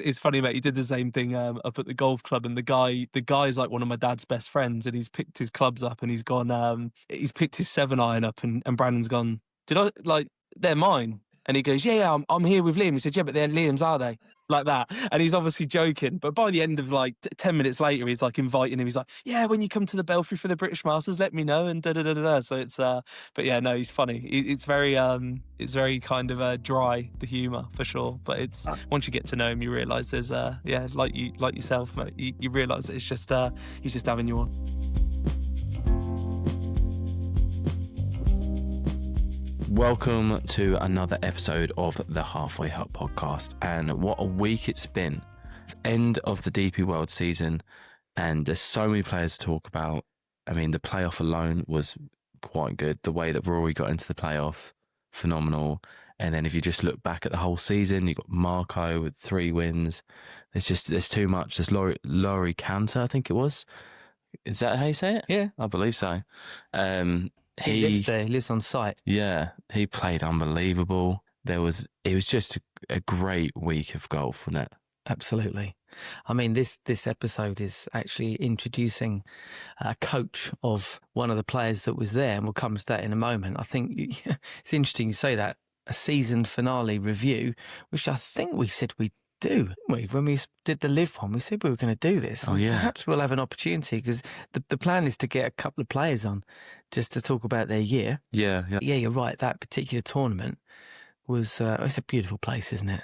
It's funny, mate. He did the same thing up at the golf club, and the guy's like one of my dad's best friends, and he's picked his clubs up, and he's picked his 7-iron up, and Brandon's gone, they're mine? And he goes, yeah, I'm here with Liam. He said, yeah, but they're Liam's, are they? Like that. And he's obviously joking. But by the end of 10 minutes later, he's like inviting him. He's like, yeah, when you come to the Belfry for the British Masters, let me know. And da-da-da-da-da. So it's, but yeah, no, he's funny. It's very kind of dry, the humour, for sure. But it's, once you get to know him, you realise there's, like yourself, mate, you realise that it's just, he's just having you on. Welcome to another episode of the Halfway Hut podcast, and what a week it's been. End of the DP World season, and there's so many players to talk about. I mean, the playoff alone was quite good. The way that Rory got into the playoff, phenomenal. And then if you just look back at the whole season, you got Marco with 3 wins. There's too much. There's Laurie Cantor, I think it was. Is that how you say it? Yeah, I believe so. He lives there. He lives on site. Yeah, he played unbelievable. It was just a great week of golf, wasn't it? Absolutely. I mean, this episode is actually introducing a coach of one of the players that was there, and we'll come to that in a moment. I think it's interesting you say that, a season finale review, which I think we said we'd do. When we did the live one, we said we were going to do this. Oh, yeah. Perhaps we'll have an opportunity, because the plan is to get a couple of players on just to talk about their year. Yeah. Yeah, you're right. That particular tournament was, it's a beautiful place, isn't it?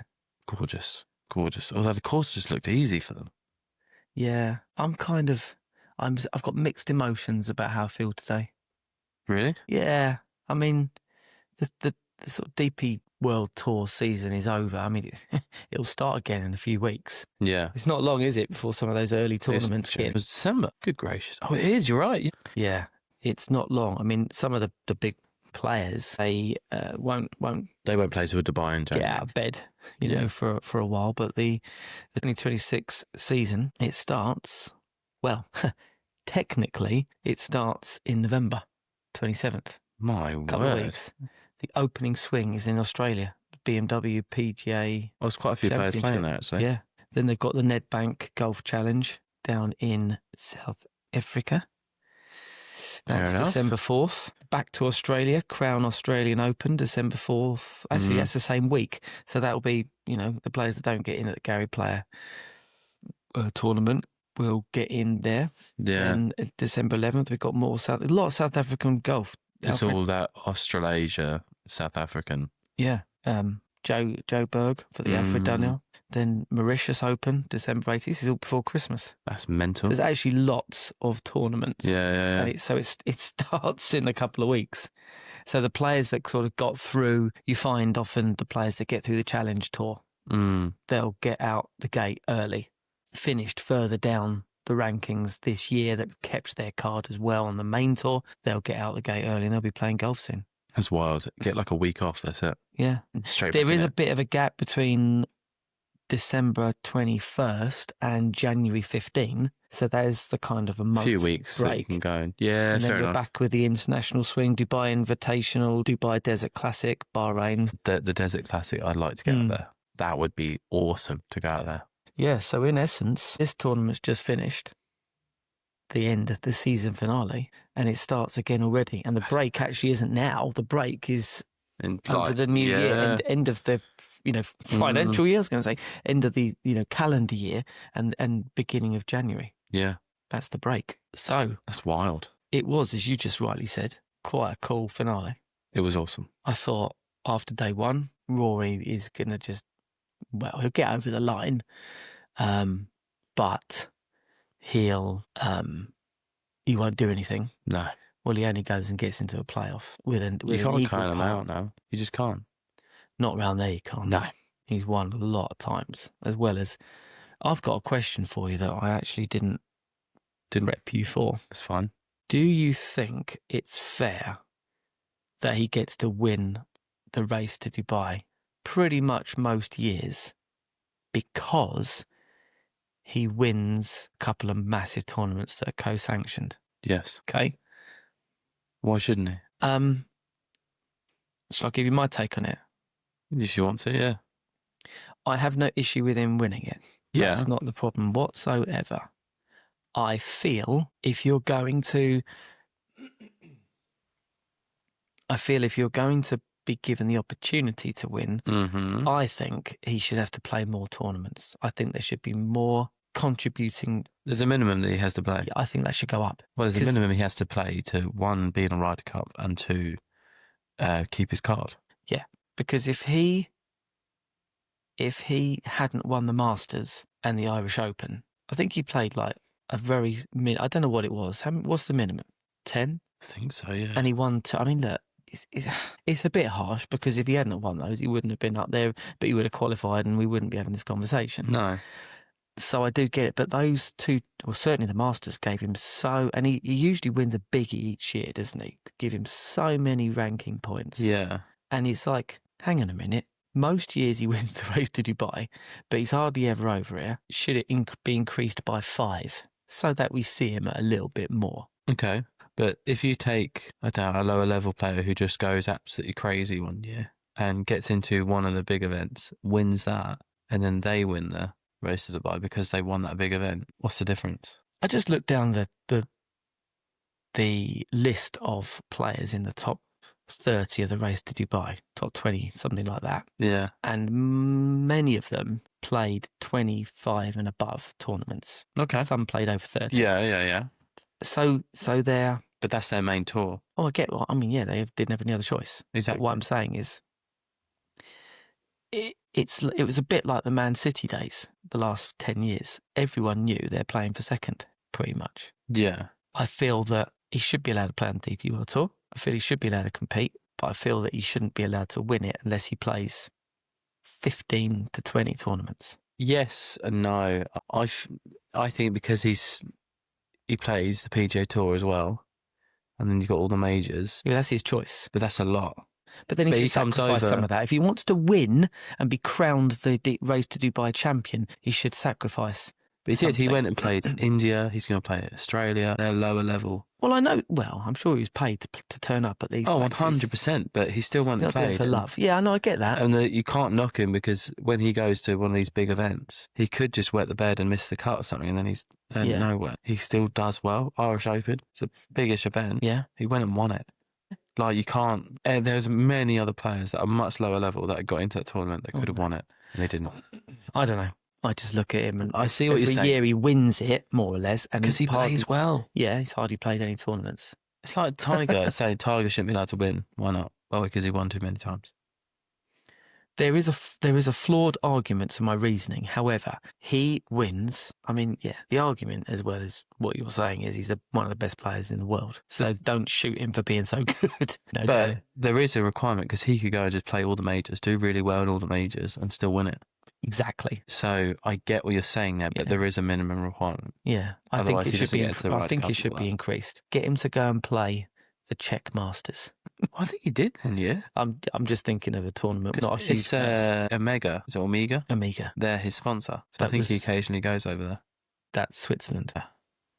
Gorgeous. Although the course just looked easy for them. Yeah. I've got mixed emotions about how I feel today. Really? Yeah. I mean, the sort of DP World Tour season is over. I mean, it'll start again in a few weeks. Yeah. It's not long, is it, before some of those early tournaments It was December. Good gracious. Oh, it is. You're right. Yeah. It's not long. I mean, some of the big players, they won't They won't play to a Dubai in January. get out of bed, you know, for a while. But the 2026 season, it starts, well, technically, it starts in November 27th. My Couple of word. weeks. The opening swing is in Australia, BMW PGA. Oh, there's quite a few players playing there, actually. Yeah. Then they've got the Nedbank Golf Challenge down in South Africa. That's Fair enough. December 4th. Back to Australia, Crown Australian Open, December 4th. Actually, that's the same week. So that'll be, the players that don't get in at the Gary Player tournament will get in there. Yeah. And December 11th, we've got a lot of South African golf. It's all that Australasia, South African. Yeah. Joe Berg for the Alfred Dunhill. Then Mauritius Open, December 18th. This is all before Christmas. That's mental. There's actually lots of tournaments. Yeah. And it starts in a couple of weeks. So the players that sort of got through, you find often the players that get through the Challenge Tour, they'll get out the gate early, finished further down the rankings this year that kept their card as well on the main tour. They'll get out the gate early and they'll be playing golf soon. That's wild. Get like a week off, that's it. Yeah. Straight There back is in a bit of a gap between December 21st and January 15. So there's the kind of a month few weeks break. that you can go. Yeah, And then fair we're enough. back with the International Swing, Dubai Invitational, Dubai Desert Classic, Bahrain. The Desert Classic, I'd like to get out there. That would be awesome to go out there. Yeah, so in essence, this tournament's just finished, the end of the season finale, and it starts again already. And the break actually isn't now. The break is over the new year, and end of the financial year, I was going to say, end of the calendar year, and beginning of January. Yeah. That's the break. So That's wild. it was, as you just rightly said, quite a cool finale. It was awesome. I thought after day one, Rory is going to he'll get over the line, but he won't do anything. No. Well, he only goes and gets into a playoff with an You can't equal count him par. out now. You just can't. Not round there, you can't. No. He's won a lot of times, as well as I've got a question for you that I actually didn't rep you for. It's fine. Do you think it's fair that he gets to win the race to Dubai pretty much most years because he wins a couple of massive tournaments that are co-sanctioned? Yes. Okay. Why shouldn't he? Shall I give you my take on it? If you want to, yeah. I have no issue with him winning it. Yeah. That's not the problem whatsoever. I feel if you're going to be given the opportunity to win, I think he should have to play more tournaments. I think there should be more contributing. There's a minimum that he has to play. I think that should go up. Well, there's a minimum he has to play to, one, be in a Ryder Cup, and two, keep his card. Yeah, because if he hadn't won the Masters and the Irish Open, I think he played like a very I don't know what it was. What's the minimum? 10? I think so, yeah. And he won two. I mean, look, it's a bit harsh because if he hadn't won those, he wouldn't have been up there, but he would have qualified and we wouldn't be having this conversation. No. So I do get it. But those two, well, certainly the Masters gave him so, and he usually wins a biggie each year, doesn't he? Give him so many ranking points. Yeah. And it's like, hang on a minute. Most years he wins the race to Dubai, but he's hardly ever over here. Should it be increased by 5 so that we see him a little bit more? Okay. But if you take, I doubt, a lower level player who just goes absolutely crazy one year and gets into one of the big events, wins that, and then they win the race to Dubai because they won that big event, what's the difference? I just looked down the list of players in the top 30 of the race to Dubai, top 20, something like that. Yeah. And many of them played 25 and above tournaments. Okay. Some played over 30. Yeah. So they're... But that's their main tour. Oh, I get what... I mean, yeah, they didn't have any other choice. Exactly. But what I'm saying is it was a bit like the Man City days, the last 10 years. Everyone knew they're playing for second, pretty much. Yeah. I feel that he should be allowed to play on the DP World Tour. I feel he should be allowed to compete, but I feel that he shouldn't be allowed to win it unless he plays 15 to 20 tournaments. Yes and no. I think because he plays the PGA Tour as well, and then you've got all the majors. Yeah, that's his choice. But that's a lot. But then he should sacrifice some of that. If he wants to win and be crowned the race to Dubai champion, he should sacrifice. But he did. He went and played India. He's going to play Australia. They're lower level. Well, I know. Well, I'm sure he was paid to turn up at these. Oh, places. 100%. But he still went and played for love. Yeah, I know. I get that. And you can't knock him because when he goes to one of these big events, he could just wet the bed and miss the cut or something, and then he's nowhere. He still does well. Irish Open. It's a biggish event. Yeah. He went and won it. Like, you can't. There's many other players that are much lower level that got into that tournament that could have won it, and they didn't. I don't know. I just look at him and I see what you're saying. Every year he wins it, more or less. Because he plays well. Yeah, he's hardly played any tournaments. It's like Tiger saying Tiger shouldn't be allowed to win. Why not? Well, because he won too many times. There is a flawed argument to my reasoning. However, he wins. I mean, yeah, the argument, as well as what you're saying, is he's one of the best players in the world. So don't shoot him for being so good. But there is a requirement because he could go and just play all the majors, do really well in all the majors, and still win it. Exactly. So I get what you're saying there, but there is a minimum requirement. Yeah, I think it should be. I think it should be increased. Get him to go and play the Czech Masters. I think he did one year. I'm just thinking of a tournament, not a huge. It's Omega. Is it Omega? Omega. They're his sponsor. So I think he occasionally goes over there. That's Switzerland.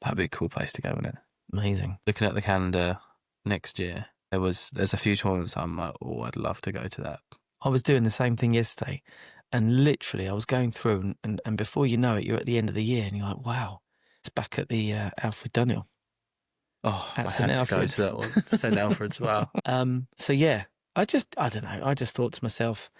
That'd be a cool place to go, wouldn't it? Amazing. Looking at the calendar next year, there's a few tournaments I'm like, oh, I'd love to go to that. I was doing the same thing yesterday, and literally I was going through, and before you know it, you're at the end of the year, and you're like, wow, it's back at the Alfred Dunhill. Oh, I have to go to that one. St. Alfred's, wow. So yeah, I don't know. I just thought to myself,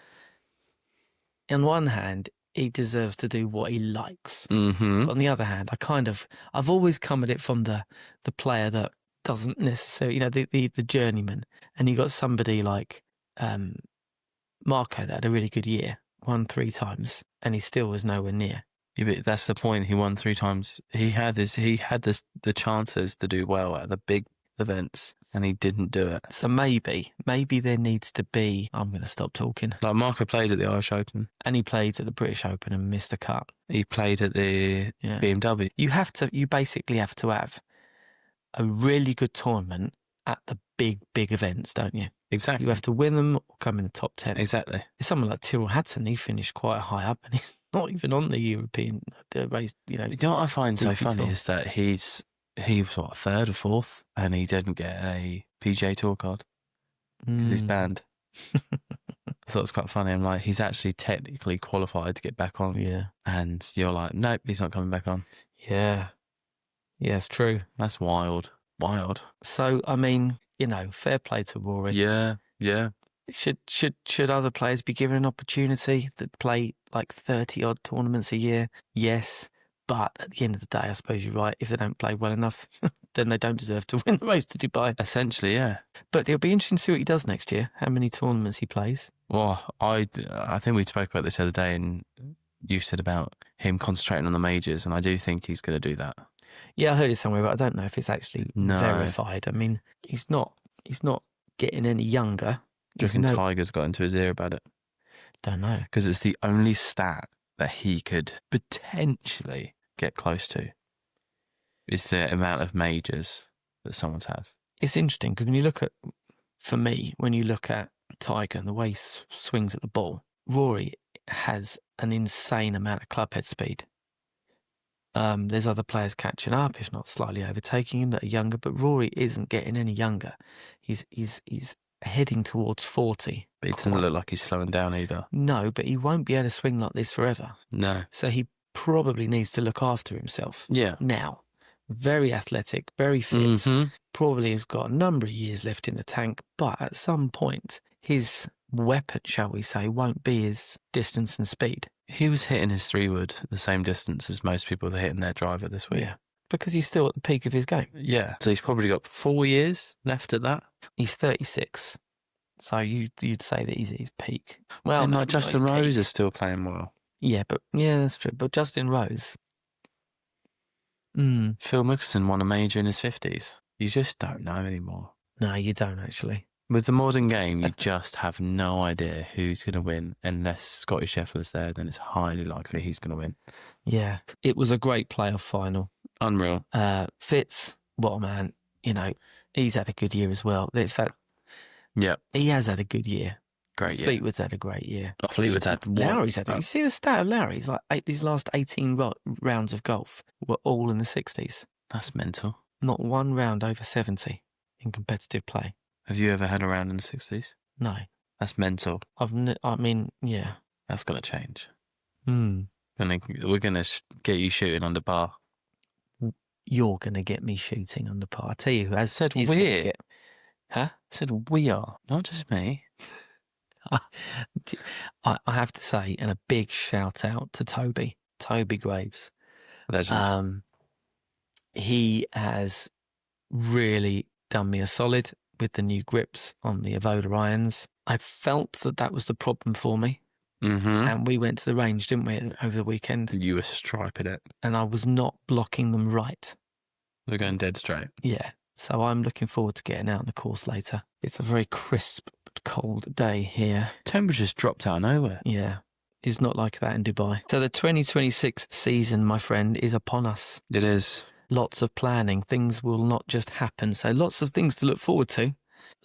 on one hand, he deserves to do what he likes. Mm-hmm. But on the other hand, I've always come at it from the player that doesn't necessarily, the journeyman. And you got somebody like Marco that had a really good year, won 3 times, and he still was nowhere near. Yeah, but that's the point. He won 3 times. He had the chances to do well at the big events, and he didn't do it. So maybe there needs to be. I'm going to stop talking. Like Marco played at the Irish Open, and he played at the British Open and missed the cut. He played at the BMW. You basically have to have a really good tournament at the big events, don't you? Exactly. You have to win them or come in the top 10. Exactly. Someone like Tyrrell Hatton, he finished quite high up, and he's not even on the European race. You know what I find so funny tour. is that he was what, 3rd or 4th, and he didn't get a PGA Tour card because he's banned. I thought it was quite funny. I'm like, he's actually technically qualified to get back on. Yeah. And you're like, nope, he's not coming back on. Yeah. Yeah, it's true. That's wild. Wild. So, I mean, fair play to Rory. Yeah. Yeah. Should other players be given an opportunity that play like 30 odd tournaments a year? Yes. But at the end of the day, I suppose you're right. If they don't play well enough, then they don't deserve to win the race to Dubai. Essentially, yeah. But it'll be interesting to see what he does next year, how many tournaments he plays. Well, I think we spoke about this the other day, and you said about him concentrating on the majors, and I do think he's going to do that. Yeah, I heard it somewhere, but I don't know if it's actually verified. I mean, he's not getting any younger. Do you reckon Tiger's got into his ear about it? Don't know. Because it's the only stat that he could potentially get close to is the amount of majors that someone's has. It's interesting because when you look at Tiger and the way he swings at the ball, Rory has an insane amount of clubhead speed. There's other players catching up, if not slightly overtaking him, that are younger, but Rory isn't getting any younger. He's heading towards 40. But it doesn't look like he's slowing down either. No, but he won't be able to swing like this forever. No. So he probably needs to look after himself. Yeah. Now, very athletic, very fit, probably has got a number of years left in the tank, but at some point, his weapon, shall we say, won't be his distance and speed. He was hitting his 3-wood the same distance as most people that are hitting their driver this week. Yeah, because he's still at the peak of his game. Yeah, so he's probably got 4 years left at that. He's 36, so you'd say that he's at his peak. Well, like Justin Rose is still playing well. Yeah, that's true. But Justin Rose, Phil Mickelson won a major in his 50s. You just don't know anymore. No, you don't actually. With the modern game, you just have no idea who's going to win. Unless Scotty Scheffler's there, then it's highly likely he's going to win. Yeah, it was a great playoff final. Unreal. Fitz, what a man. He's had a good year as well. In fact, he has had a good year. Great year. Fleetwood's had a great year. Fleetwood's had what? Lowry's had. You see the stat of Lowry? He's like these last 18 rounds of golf were all in the 60s. That's mental. Not one round over 70 in competitive play. Have you ever had a round in the 60s? No. That's mental. Yeah. That's going to change. We're going to get you shooting under par. You're going to get me shooting under par. I tell you who has said we. Huh? I said we are, not just me. I have to say, and a big shout out to Toby Graves. Legend. He has really done me a solid with the new grips on the Avoda irons. I felt that was the problem for me. And we went to the range, didn't we, over the weekend? You were striping it. And I was not blocking them right. They're going dead straight. Yeah. So I'm looking forward to getting out on the course later. It's a very crisp but cold day here. Temperature's dropped out of nowhere. Yeah. It's not like that in Dubai. So the 2026 season, my friend, is upon us. It is. Lots of planning. Things will not just happen. So lots of things to look forward to.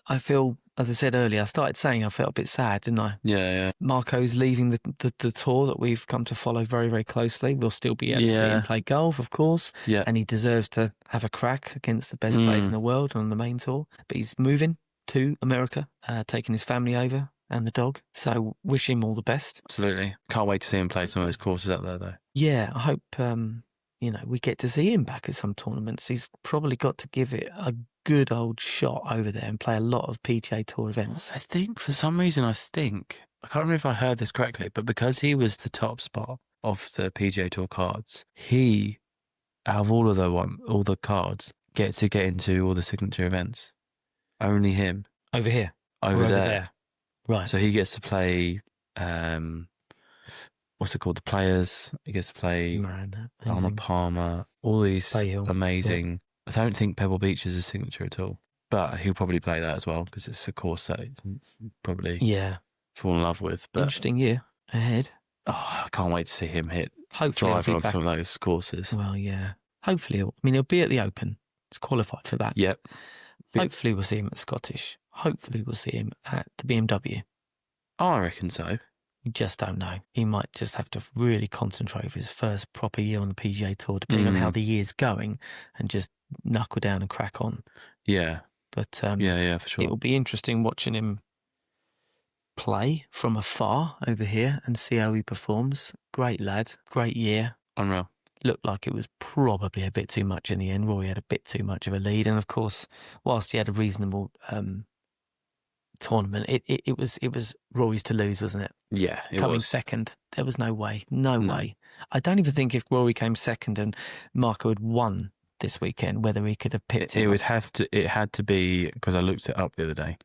I feel, as I said earlier, I started saying I felt a bit sad, didn't I? Yeah. Marco's leaving the tour that we've come to follow very, very closely. We'll still be able to see him play golf, of course. Yeah. And he deserves to have a crack against the best players in the world on the main tour. But he's moving to America, taking his family over and the dog. So wish him all the best. Absolutely. Can't wait to see him play some of those courses out there, though. Yeah, I hope we get to see him back at some tournaments. He's probably got to give it a good old shot over there and play a lot of PGA Tour events. I think, for some reason, I can't remember if I heard this correctly, but because he was the top spot of the PGA Tour cards, he, out of all the cards, gets to get into all the signature events. Only him. Over here? Over there. Right. So he gets to play... what's it called? The Players. He gets to play Arnold Palmer. All these amazing. Yeah. I don't think Pebble Beach is a signature at all, but he'll probably play that as well because it's a course that he'd probably fall in love with. But interesting year ahead. Oh, I can't wait to see him hit Hopefully driver on some of those courses. Well, yeah. Hopefully, he'll be at the Open. He's qualified for that. Yep. Hopefully, we'll see him at Scottish. Hopefully, we'll see him at the BMW. I reckon so. You just don't know. He might just have to really concentrate for his first proper year on the PGA Tour, depending on how the year's going, and just knuckle down and crack on. Yeah. But yeah, for sure. It will be interesting watching him play from afar over here and see how he performs. Great lad, great year. Unreal. Looked like it was probably a bit too much in the end. Rory had a bit too much of a lead, and of course, whilst he had a reasonable tournament, it was Rory's to lose, wasn't it? Yeah, it Coming was. second, there was no way. No way. I don't even think if Rory came second and Marco had won this weekend, whether he could have picked him. It had to be, because I looked it up the other day.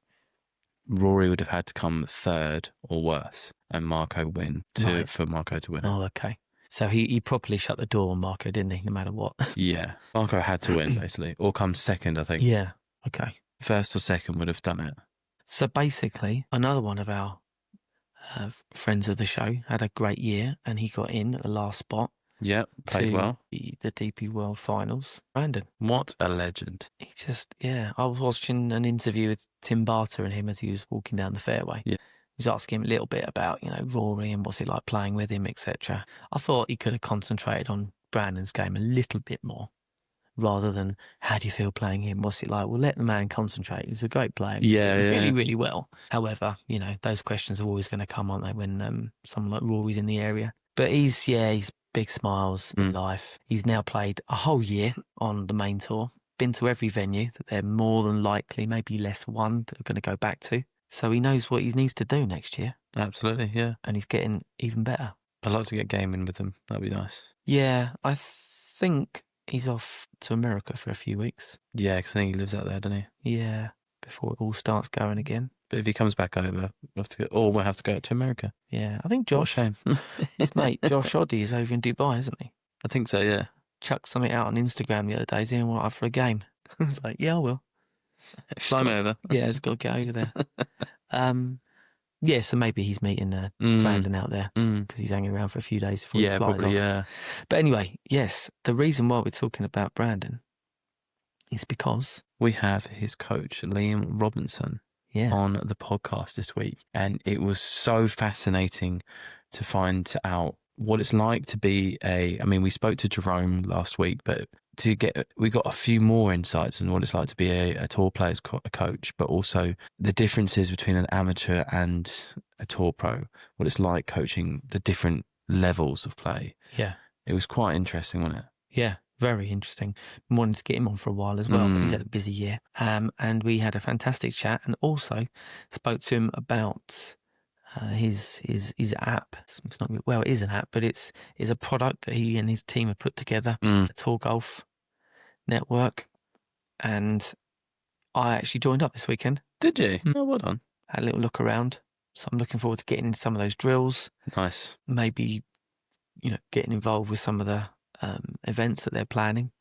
Rory would have had to come third or worse, and Marco win for Marco to win. Oh, okay. So he properly shut the door on Marco, didn't he? No matter what. Yeah, Marco had to win basically, or come second. I think. Yeah. Okay. First or second would have done it. So basically, another one of our friends of the show had a great year, and he got in at the last spot. Yeah, played well. The DP World Finals. Brandon. What a legend. He just, I was watching an interview with Tim Barter and him as he was walking down the fairway. Yeah. He was asking him a little bit about, Rory and what's it like playing with him, etc. I thought he could have concentrated on Brandon's game a little bit more, rather than how do you feel playing him? What's it like? Well, let the man concentrate. He's a great player. Yeah, He's really, really well. However, those questions are always going to come, aren't they, when someone like Rory's in the area? But he's big smiles in life. He's now played a whole year on the main tour, been to every venue that they're more than likely, maybe less one, that are going to go back to. So he knows what he needs to do next year. Absolutely, yeah. And he's getting even better. I'd like to get a game in with him. That'd be nice. Yeah, I think he's off to America for a few weeks. Yeah, because I think he lives out there, doesn't he? Yeah, before it all starts going again. But if he comes back over, we'll have to go to America. Yeah, I think Josh, what a shame. his mate Josh Oddie is over in Dubai, isn't he? I think so, yeah. Chucked something out on Instagram the other day, saying, "What, for a game?" I was like, "Yeah, I will." Fly me over. Yeah, he's got to get over there. So maybe he's meeting Brandon out there because he's hanging around for a few days before he flies probably, off. Yeah. But anyway, yes, the reason why we're talking about Brandon is because we have his coach, Liam Robinson, on the podcast this week. And it was so fascinating to find out what it's like to be we spoke to Jerome last week, but we got a few more insights on what it's like to be a tour player's coach, but also the differences between an amateur and a tour pro, what it's like coaching the different levels of play. Yeah. It was quite interesting, wasn't it? Yeah, very interesting. Been wanting to get him on for a while as well. He's had a busy year. And we had a fantastic chat, and also spoke to him about his app. It's not, well, it is an app, but it's a product that he and his team have put together, a Tour Golf network. And I actually joined up this weekend. Did you? Oh, well done. Had a little look around. So I'm looking forward to getting into some of those drills. Nice. Maybe, getting involved with some of the events that they're planning.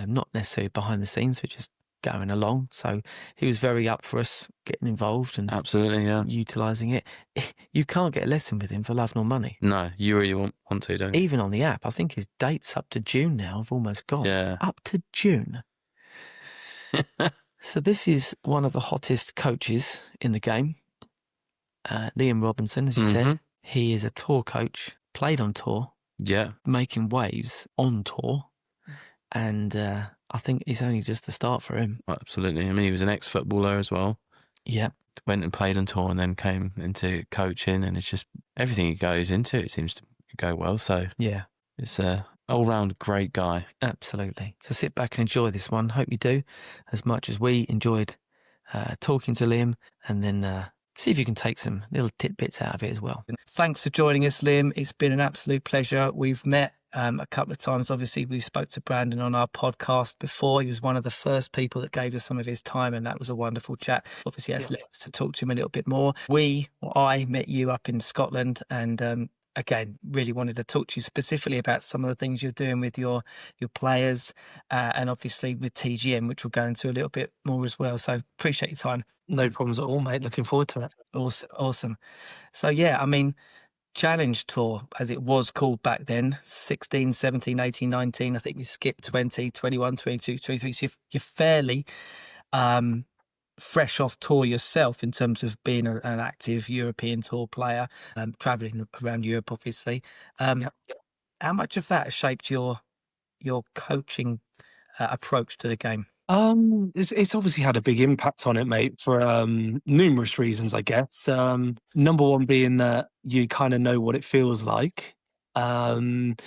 Not necessarily behind the scenes, but just going along. So he was very up for us getting involved and absolutely, utilising it. You can't get a lesson with him for love nor money. No, you really want to, don't you? Even on the app, I think his date's up to June now. I've almost gone. Yeah. Up to June. So this is one of the hottest coaches in the game. Liam Robinson, as you said. He is a tour coach, played on tour. Yeah. Making waves on tour. And I think it's only just the start for him. Absolutely. I mean, he was an ex-footballer as well. Yeah. Went and played on tour and then came into coaching, and it's just everything he goes into, it seems to go well. So yeah, it's a all-round great guy. Absolutely. So sit back and enjoy this one. Hope you do as much as we enjoyed talking to Liam, and then see if you can take some little tidbits out of it as well. Thanks for joining us, Liam. It's been an absolute pleasure. We've met a couple of times. Obviously, we spoke to Brandon on our podcast before. He was one of the first people that gave us some of his time, and that was a wonderful chat. Obviously, that's led us to talk to him a little bit more. I met you up in Scotland, and again, really wanted to talk to you specifically about some of the things you're doing with your players, and obviously with TGM, which we'll go into a little bit more as well. So appreciate your time. No problems at all, mate. Looking forward to it. Awesome. So yeah, I mean, Challenge Tour, as it was called back then, 16, 17, 18, 19. I think you skipped 20, 21, 22, 23. So you're fairly fresh off tour yourself in terms of being an active European tour player, travelling around Europe, obviously. How much of that has shaped your coaching approach to the game? It's obviously had a big impact on it, mate, for numerous reasons, I guess. Number one being that you kind of know what it feels like, and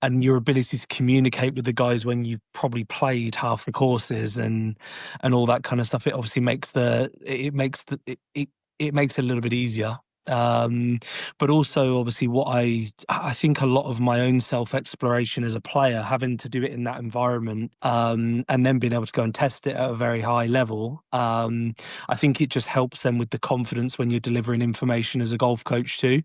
your ability to communicate with the guys when you've probably played half the courses and all that kind of stuff. It obviously makes it makes it a little bit easier. But also obviously what I think a lot of my own self-exploration as a player, having to do it in that environment, and then being able to go and test it at a very high level, I think it just helps them with the confidence when you're delivering information as a golf coach too.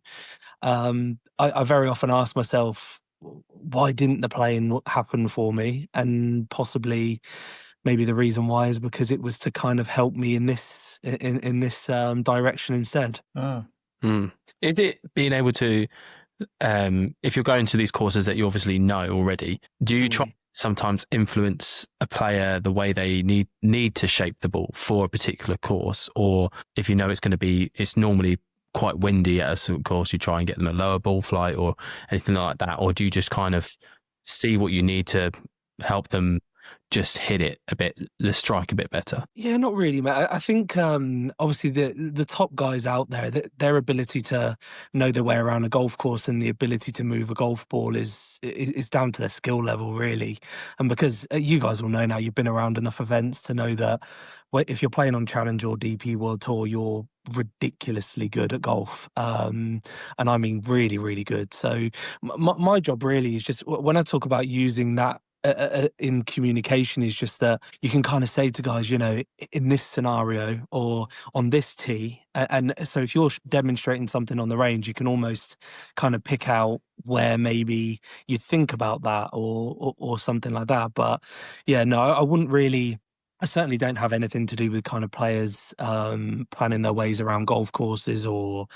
I very often ask myself, why didn't the playing happen for me? And possibly maybe the reason why is because it was to kind of help me in this direction instead. Is it being able to, if you're going to these courses that you obviously know already, do you try sometimes influence a player the way they need to shape the ball for a particular course? Or if you know it's normally quite windy at a certain course, you try and get them a lower ball flight or anything like that? Or do you just kind of see what you need to help them just hit it a bit, the strike a bit better? Yeah, not really, mate. I think obviously the top guys out there, their ability to know their way around a golf course and the ability to move a golf ball is down to their skill level, really. And because you guys will know now, you've been around enough events to know that if you're playing on Challenge or DP World Tour, you're ridiculously good at golf, and I mean really, really good. So my job really is just when I talk about using that in communication is just that you can kind of say to guys, in this scenario or on this tee, and so if you're demonstrating something on the range, you can almost kind of pick out where maybe you'd think about that or something like that. But yeah, no, I wouldn't really. I certainly don't have anything to do with kind of players planning their ways around golf courses or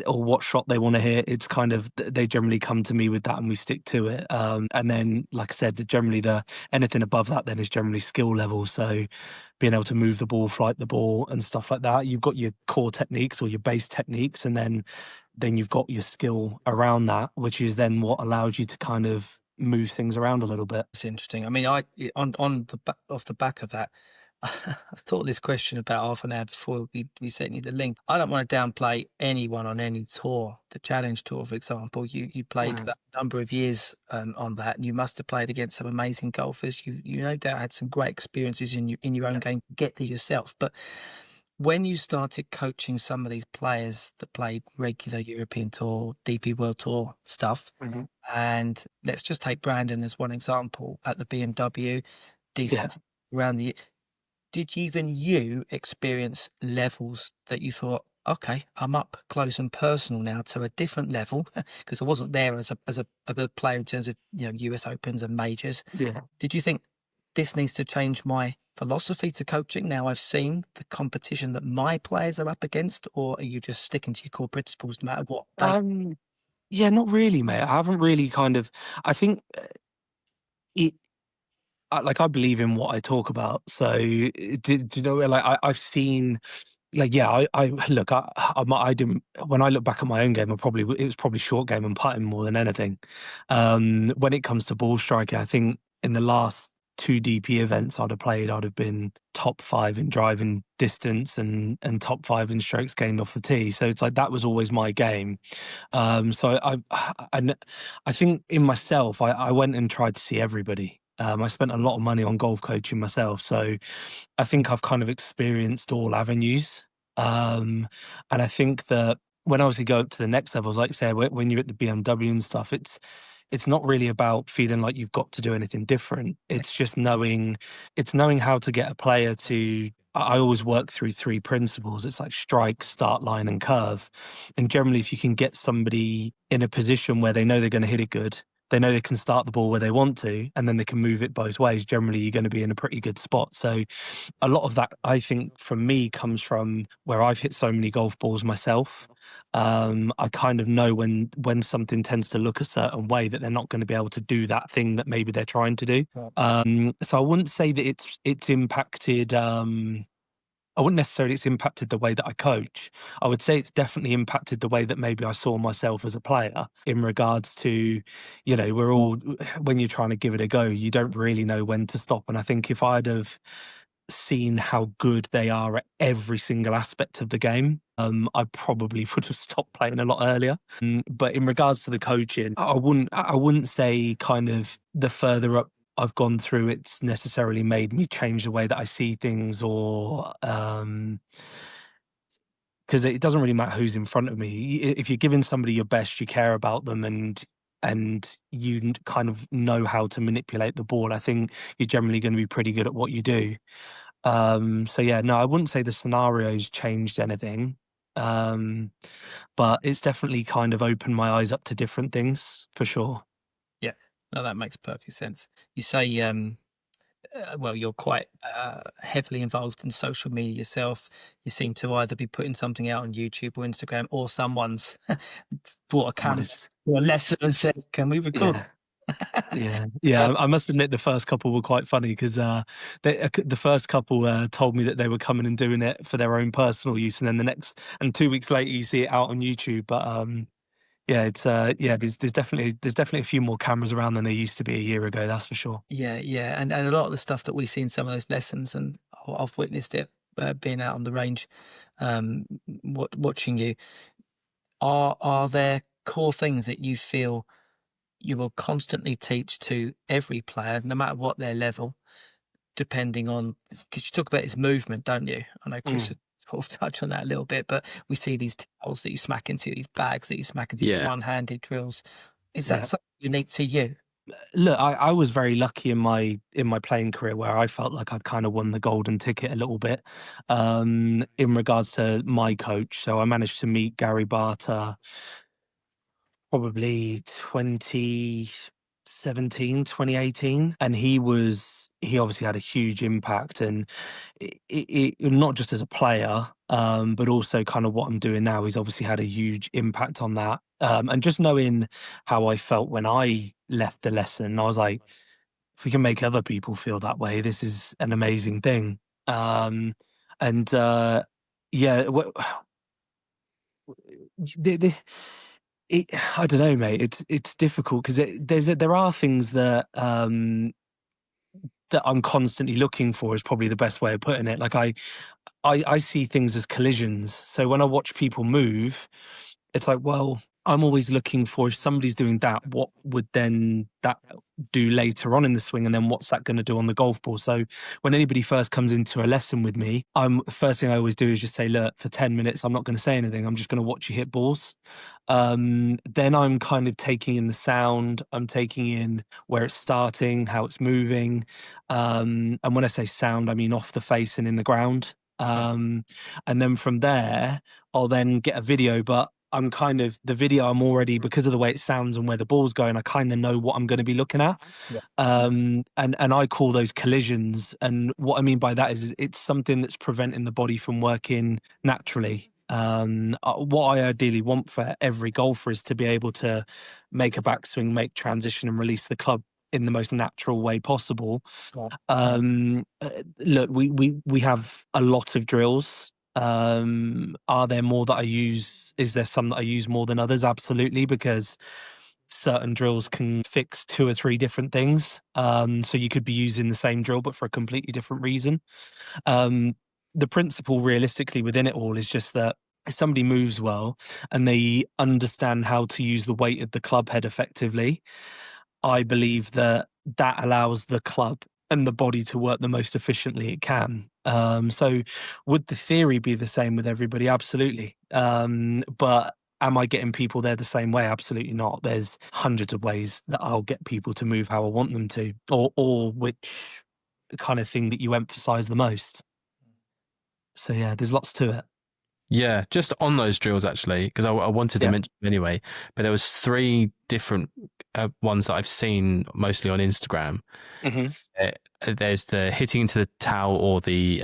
what shot they want to hit. It's kind of, they generally come to me with that and we stick to it. And then, like I said, generally anything above that then is generally skill level. So being able to move the ball, flight the ball and stuff like that. You've got your core techniques or your base techniques, and then you've got your skill around that, which is then what allows you to kind of move things around a little bit. It's interesting. I mean, off the back of that, I've thought this question about half an hour before we sent you the link. I don't want to downplay anyone on any tour. The Challenge Tour, for example, you played that number of years on that, and you must have played against some amazing golfers. You no doubt had some great experiences in your own game to get there yourself. But when you started coaching some of these players that played regular European Tour, DP World Tour stuff, and let's just take Brandon as one example at the BMW, decent around the. Did even you experience levels that you thought, okay, I'm up close and personal now to a different level, because I wasn't there as a player in terms of US Opens and majors. Yeah. Did you think this needs to change my philosophy to coaching now I've seen the competition that my players are up against, or are you just sticking to your core principles no matter what? Yeah, not really, mate. I haven't really I think it. I believe in what I talk about. So, do you know? I've seen. I look. I didn't. When I look back at my own game, it was probably short game and putting more than anything. When it comes to ball striking, I think in the last 2 DP events I'd have been top 5 in driving distance and top 5 in strokes gained off the tee. So it's like that was always my game. So I think in myself, I went and tried to see everybody. I spent a lot of money on golf coaching myself, so I think I've kind of experienced all avenues. And I think that when I was to go up to the next levels, like say when you're at the BMW and stuff, it's not really about feeling like you've got to do anything different. It's just knowing how to get a player to. I always work through 3 principles. It's like strike, start line, and curve. And generally, if you can get somebody in a position where they know they're going to hit it good, they know they can start the ball where they want to, and then they can move it both ways, generally you're going to be in a pretty good spot. So a lot of that, I think, from me comes from where I've hit so many golf balls myself. I kind of know when something tends to look a certain way that they're not going to be able to do that thing that maybe they're trying to do. So I wouldn't say that it's impacted I wouldn't necessarily it's impacted the way that I coach. I would say it's definitely impacted the way that maybe I saw myself as a player in regards to, we're all, when you're trying to give it a go, you don't really know when to stop. And I think if I'd have seen how good they are at every single aspect of the game, I probably would have stopped playing a lot earlier. But in regards to the coaching, I wouldn't say kind of the further up I've gone through, it's necessarily made me change the way that I see things, or because it doesn't really matter who's in front of me. If you're giving somebody your best, you care about them, and you kind of know how to manipulate the ball, I think you're generally going to be pretty good at what you do. So yeah, no, I wouldn't say the scenarios changed anything. But it's definitely kind of opened my eyes up to different things for sure. Yeah, no, that makes perfect sense. You say, well, you're quite heavily involved in social media yourself. You seem to either be putting something out on YouTube or Instagram, or someone's brought a What camera is to a lesson and said, "Can we record?" Yeah. Yeah. I must admit the first couple were quite funny because the first couple told me that they were coming and doing it for their own personal use, and then 2 weeks later you see it out on YouTube. But yeah, it's there's definitely a few more cameras around than there used to be a year ago. That's for sure. Yeah, yeah, and a lot of the stuff that we see in some of those lessons, and I've witnessed it being out on the range, watching you. Are there core things that you feel you will constantly teach to every player, no matter what their level, depending on, because you talk about his movement, don't you? I know Kris Mm. would sort of touch on that a little bit, but we see these towels that you smack into, these bags that you smack into, Yeah. one-handed drills. Is that Yeah. something unique to you? Look, I was very lucky in my playing career where I felt like I'd kind of won the golden ticket a little bit, in regards to my coach. So I managed to meet Gary Barter probably 2017, 2018, and he obviously had a huge impact, and not just as a player, but also kind of what I'm doing now. He's obviously had a huge impact on that. And just knowing how I felt when I left the lesson, I was like, if we can make other people feel that way, this is an amazing thing. And yeah, the, the, I don't know, mate. It's difficult because there are things that I'm constantly looking for, is probably the best way of putting it. Like I see things as collisions. So when I watch people move, it's like, well, I'm always looking for, if somebody's doing that, what would then that do later on in the swing? And then what's that going to do on the golf ball? So when anybody first comes into a lesson with me, first thing I always do is just say, look, for 10 minutes, I'm not going to say anything. I'm just going to watch you hit balls. Then I'm kind of taking in the sound. I'm taking in where it's starting, how it's moving. And when I say sound, I mean off the face and in the ground. And then from there, I'll then get a video, but the video, I'm already, because of the way it sounds and where the ball's going, I kind of know what I'm going to be looking at. Yeah. And I call those collisions. And what I mean by that is it's something that's preventing the body from working naturally. What I ideally want for every golfer is to be able to make a backswing, make transition, and release the club in the most natural way possible. Look, we have a lot of drills. Are there more that I use? Is there some that I use more than others? Absolutely, because certain drills can fix two or three different things. So you could be using the same drill, but for a completely different reason. The principle realistically within it all is just that if somebody moves well and they understand how to use the weight of the club head effectively, I believe that that allows the club and the body to work the most efficiently it can. So would the theory be the same with everybody? Absolutely. But am I getting people there the same way? Absolutely not. There's hundreds of ways that I'll get people to move how I want them to, or which kind of thing that you emphasize the most. So yeah, there's lots to it. Yeah, just on those drills actually, because I wanted to Yeah. mention them anyway, but there was three different ones that I've seen mostly on Instagram. Hmm. There's the hitting into the towel or the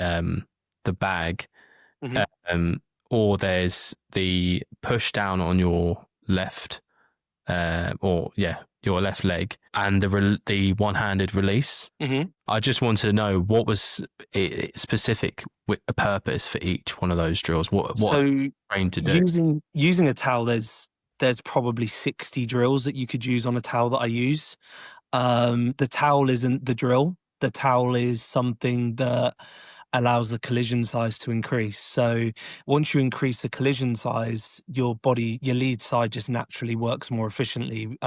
bag, Hmm. or there's the push down on your left your left leg, and the one-handed release. Mm-hmm. I just want to know what was specific with a purpose for each one of those drills. What trained to do? Using a towel, there's probably 60 drills that you could use on a towel that I use. The towel isn't the drill. The towel is something that allows the collision size to increase. So once you increase the collision size, your lead side just naturally works more efficiently,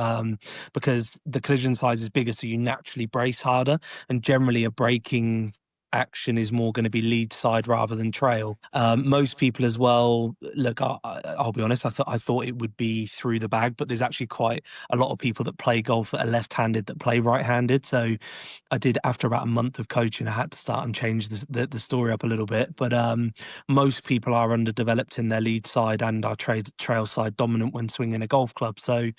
because the collision size is bigger, so you naturally brace harder. And generally, a braking action is more going to be lead side rather than trail. Most people as well, look, I'll be honest, I thought it would be through the bag, but there's actually quite a lot of people that play golf that are left-handed that play right-handed. So I did, after about a month of coaching, I had to start and change the story up a little bit. But most people are underdeveloped in their lead side and are trail side dominant when swinging a golf club. So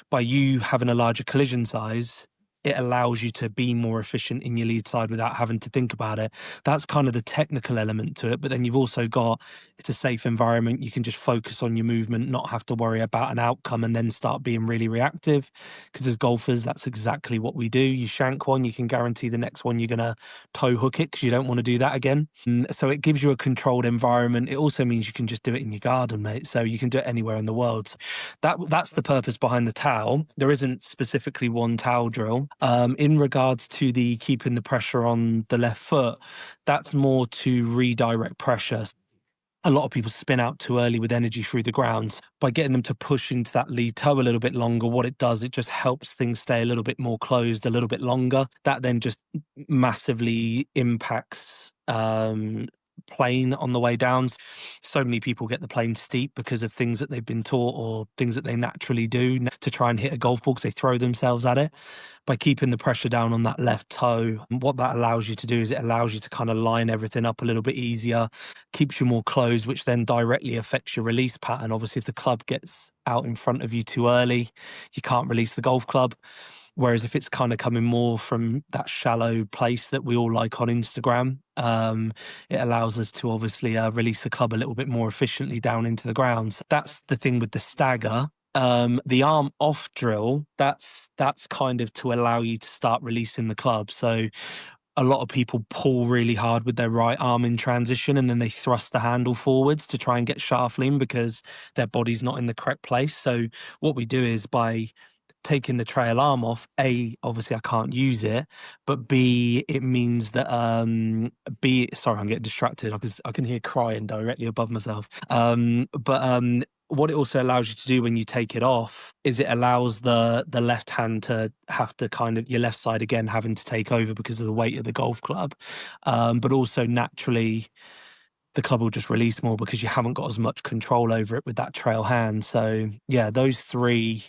by you having a larger collision size, it allows you to be more efficient in your lead side without having to think about it. That's kind of the technical element to it. But then you've also got, it's a safe environment. You can just focus on your movement, not have to worry about an outcome and then start being really reactive. Because as golfers, that's exactly what we do. You shank one, you can guarantee the next one you're going to toe hook it because you don't want to do that again. So it gives you a controlled environment. It also means you can just do it in your garden, mate. So you can do it anywhere in the world. That's the purpose behind the towel. There isn't specifically one towel drill. In regards to the keeping the pressure on the left foot, that's more to redirect pressure. A lot of people spin out too early with energy through the ground. By getting them to push into that lead toe a little bit longer, what it does, it just helps things stay a little bit more closed, a little bit longer. That then just massively impacts plane on the way down. So many people get the plane steep because of things that they've been taught or things that they naturally do to try and hit a golf ball because they throw themselves at it. By keeping the pressure down on that left toe, what that allows you to do is it allows you to kind of line everything up a little bit easier, keeps you more closed, which then directly affects your release pattern. Obviously, if the club gets out in front of you too early, you can't release the golf club. Whereas if it's kind of coming more from that shallow place that we all like on Instagram, it allows us to obviously release the club a little bit more efficiently down into the ground. So that's the thing with the stagger. The arm off drill, that's kind of to allow you to start releasing the club. So a lot of people pull really hard with their right arm in transition and then they thrust the handle forwards to try and get shaft lean because their body's not in the correct place. So what we do is by taking the trail arm off, A, obviously I can't use it, but B, it means that sorry, I'm getting distracted because I can hear crying directly above myself. What it also allows you to do when you take it off is it allows the left hand to have to kind of, your left side again having to take over because of the weight of the golf club, but also naturally the club will just release more because you haven't got as much control over it with that trail hand. So yeah, those three,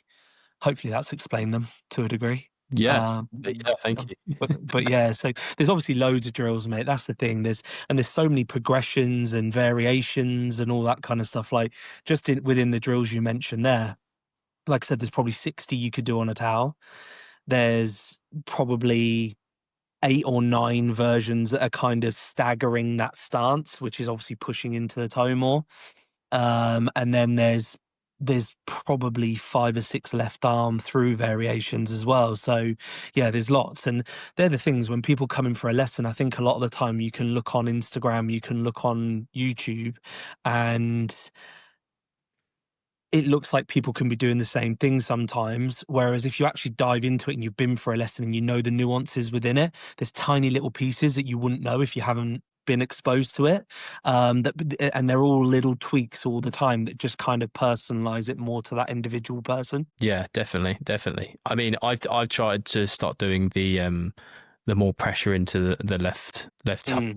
hopefully that's explained them to a degree. Yeah, thank you. but yeah, so there's obviously loads of drills, mate. That's the thing. There's so many progressions and variations and all that kind of stuff. Like just within the drills you mentioned there, like I said, there's probably 60 you could do on a towel. There's probably 8 or 9 versions that are kind of staggering that stance, which is obviously pushing into the toe more. And then there's probably 5 or 6 left arm through variations as well. So yeah, there's lots. And they're the things when people come in for a lesson, I think a lot of the time you can look on Instagram, you can look on YouTube, and it looks like people can be doing the same thing sometimes. Whereas if you actually dive into it and you've been for a lesson and you know the nuances within it, there's tiny little pieces that you wouldn't know if you haven't been exposed to it. And they're all little tweaks all the time that just kind of personalize it more to that individual person. Yeah, definitely. I mean, I've tried to start doing the more pressure into the left toe,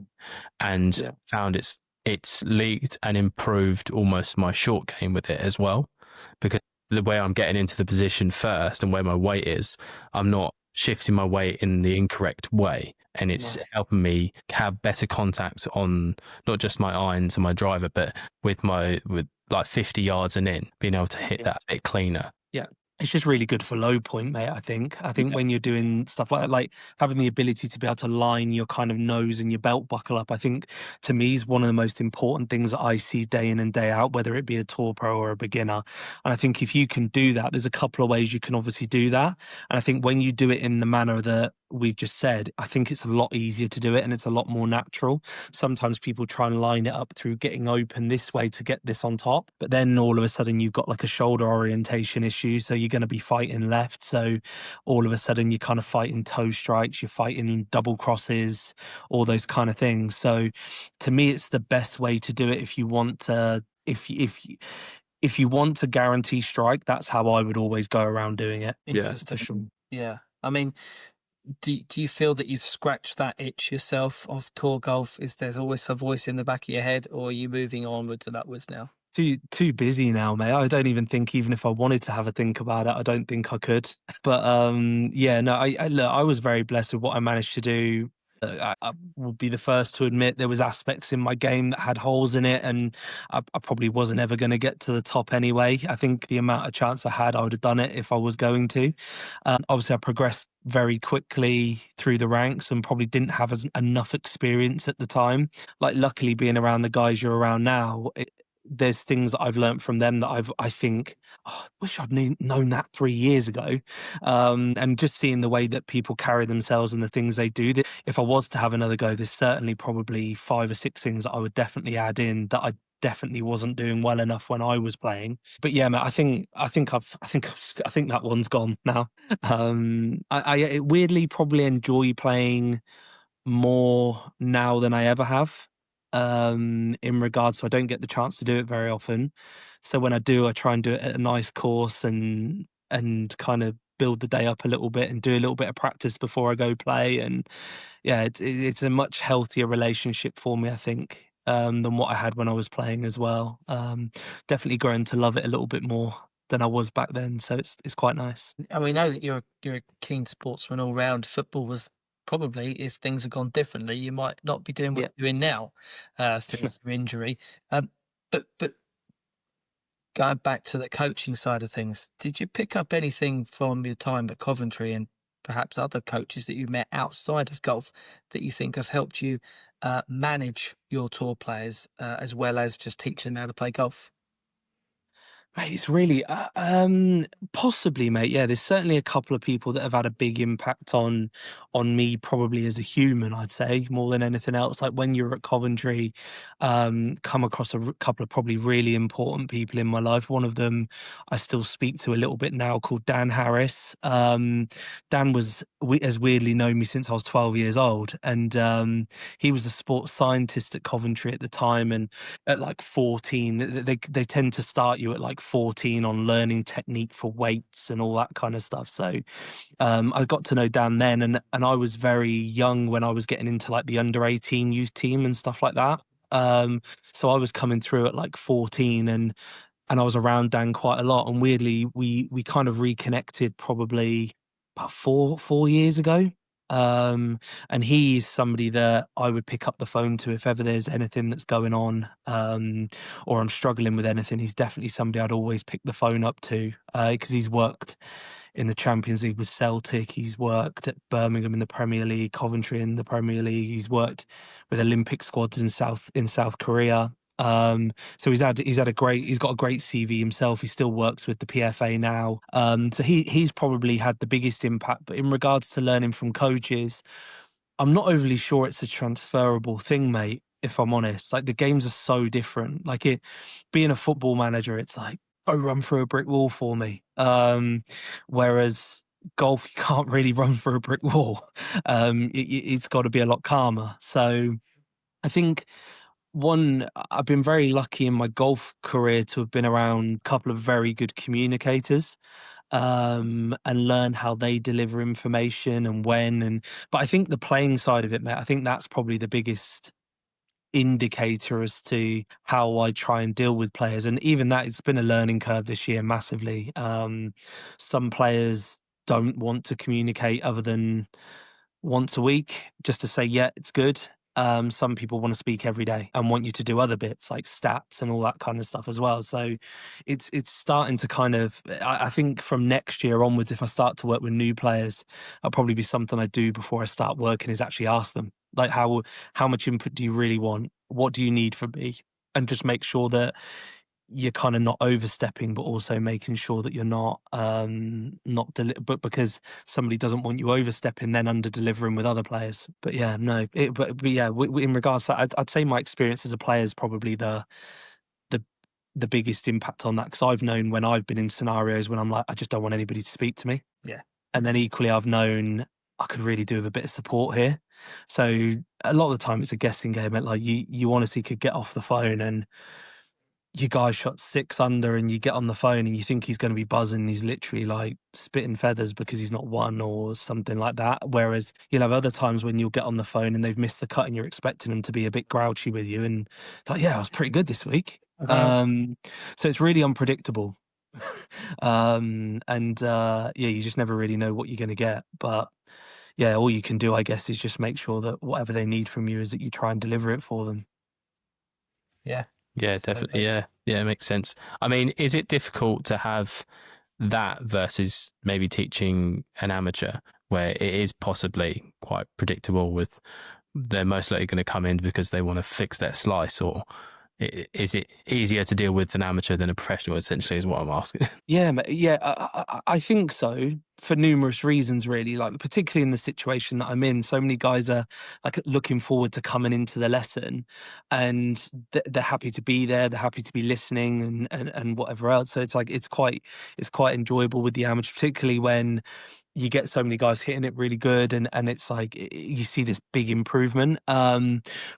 and found it's leaked and improved almost my short game with it as well, because the way I'm getting into the position first and where my weight is, I'm not shifting my weight in the incorrect way, and it's helping me have better contact on not just my irons and my driver, but with like 50 yards and in, being able to hit that a bit cleaner. Yeah. It's just really good for low point, mate. I think Yeah. when you're doing stuff like that, like having the ability to be able to line your kind of nose and your belt buckle up, I think to me is one of the most important things that I see day in and day out, whether it be a tour pro or a beginner. And I think if you can do that, there's a couple of ways you can obviously do that. And I think when you do it in the manner that we've just said, I think it's a lot easier to do it and it's a lot more natural. Sometimes people try and line it up through getting open this way to get this on top, but then all of a sudden you've got like a shoulder orientation issue, so you're going to be fighting left, so all of a sudden you're kind of fighting toe strikes, you're fighting double crosses, all those kind of things. So to me it's the best way to do it if you want to, if you want to guarantee strike. That's how I would always go around doing it. Yeah, For sure. Yeah. I mean, do you feel that you've scratched that itch yourself of tour golf? Is there's always a voice in the back of your head, or are you moving onwards and upwards now? Too busy now, mate. I don't even think, even if I wanted to have a think about it, I don't think I could. But yeah, no, look, I was very blessed with what I managed to do. I will be the first to admit there was aspects in my game that had holes in it, and I probably wasn't ever going to get to the top anyway. I think the amount of chance I had, I would have done it if I was going to. Obviously, I progressed very quickly through the ranks and probably didn't have enough experience at the time. Like, luckily, being around the guys you're around now, there's things that I've learned from them that I think, oh, I wish I'd known that 3 years ago. And just seeing the way that people carry themselves and the things they do. If I was to have another go, there's certainly probably 5 or 6 things that I would definitely add in that I definitely wasn't doing well enough when I was playing. But yeah, mate, I think that one's gone now. I weirdly probably enjoy playing more now than I ever have, in regards to I don't get the chance to do it very often. So when I do, I try and do it at a nice course and kind of build the day up a little bit and do a little bit of practice before I go play. And yeah, it's a much healthier relationship for me, I think, than what I had when I was playing as well. Definitely grown to love it a little bit more than I was back then. So it's quite nice. And we know that you're a keen sportsman all round. Football was probably, if things had gone differently, you might not be doing what Yeah. you're doing now, through your injury. But going back to the coaching side of things, did you pick up anything from your time at Coventry and perhaps other coaches that you met outside of golf that you think have helped you manage your tour players, as well as just teach them how to play golf? Mate, it's really, possibly, mate. Yeah, there's certainly a couple of people that have had a big impact on me, probably as a human. I'd say more than anything else. Like when you're at Coventry, come across a couple of probably really important people in my life. One of them I still speak to a little bit now, called Dan Harris. Dan has weirdly known me since I was 12 years old, and he was a sports scientist at Coventry at the time, and at like 14, they tend to start you at like 14 on learning technique for weights and all that kind of stuff. So I got to know Dan then, and I was very young when I was getting into like the under 18 youth team and stuff like that. So I was coming through at like 14, and I was around Dan quite a lot. And weirdly, we kind of reconnected probably about four years ago. And he's somebody that I would pick up the phone to if ever there's anything that's going on, or I'm struggling with anything. He's definitely somebody I'd always pick the phone up to, because he's worked in the Champions League with Celtic. He's worked at Birmingham in the Premier League, Coventry in the Premier League. He's worked with Olympic squads in South Korea. So he's got a great CV himself. He still works with the PFA now. So he's probably had the biggest impact. But in regards to learning from coaches, I'm not overly sure it's a transferable thing, mate, if I'm honest. Like, the games are so different. Like, being a football manager, it's like, oh, run through a brick wall for me. Whereas golf, you can't really run through a brick wall. It's got to be a lot calmer. So I think, I've been very lucky in my golf career to have been around a couple of very good communicators, and learn how they deliver information and when. But I think the playing side of it, mate, I think that's probably the biggest indicator as to how I try and deal with players. And even that, it's been a learning curve this year massively. Some players don't want to communicate other than once a week just to say, yeah, it's good. Some people want to speak every day and want you to do other bits like stats and all that kind of stuff as well. So it's starting to kind of, I think from next year onwards, if I start to work with new players, that'll probably be something I do before I start working, is actually ask them, like, how much input do you really want? What do you need from me? And just make sure that you're kind of not overstepping, but also making sure that you're not but because somebody doesn't want you overstepping, then under delivering with other players. But yeah, no, but yeah, in regards to that, I'd say my experience as a player is probably the the biggest impact on that, because I've known when I've been in scenarios when I'm like, I just don't want anybody to speak to me. Yeah. And then equally, I've known I could really do with a bit of support here. So a lot of the time it's a guessing game. Like you honestly could get off the phone and your guy shot 6 under, and you get on the phone and you think he's going to be buzzing. He's literally like spitting feathers because he's not won or something like that. Whereas you'll have other times when you'll get on the phone and they've missed the cut and you're expecting them to be a bit grouchy with you. And it's like, yeah, I was pretty good this week. So it's really unpredictable. Yeah, you just never really know what you're going to get. But yeah, all you can do, I guess, is just make sure that whatever they need from you is that you try and deliver it for them. Yeah. Yeah, definitely. Yeah, it makes sense. I mean, is it difficult to have that versus maybe teaching an amateur, where it is possibly quite predictable with they're most likely going to come in because they want to fix their slice, or is it easier to deal with an amateur than a professional, essentially, is what I'm asking? Yeah, yeah, I think so, for numerous reasons, really. Like, particularly in the situation that I'm in, so many guys are like looking forward to coming into the lesson, and they're happy to be there. They're happy to be listening and whatever else. So it's like it's quite enjoyable with the amateur, particularly when you get so many guys hitting it really good, and it's like you see this big improvement.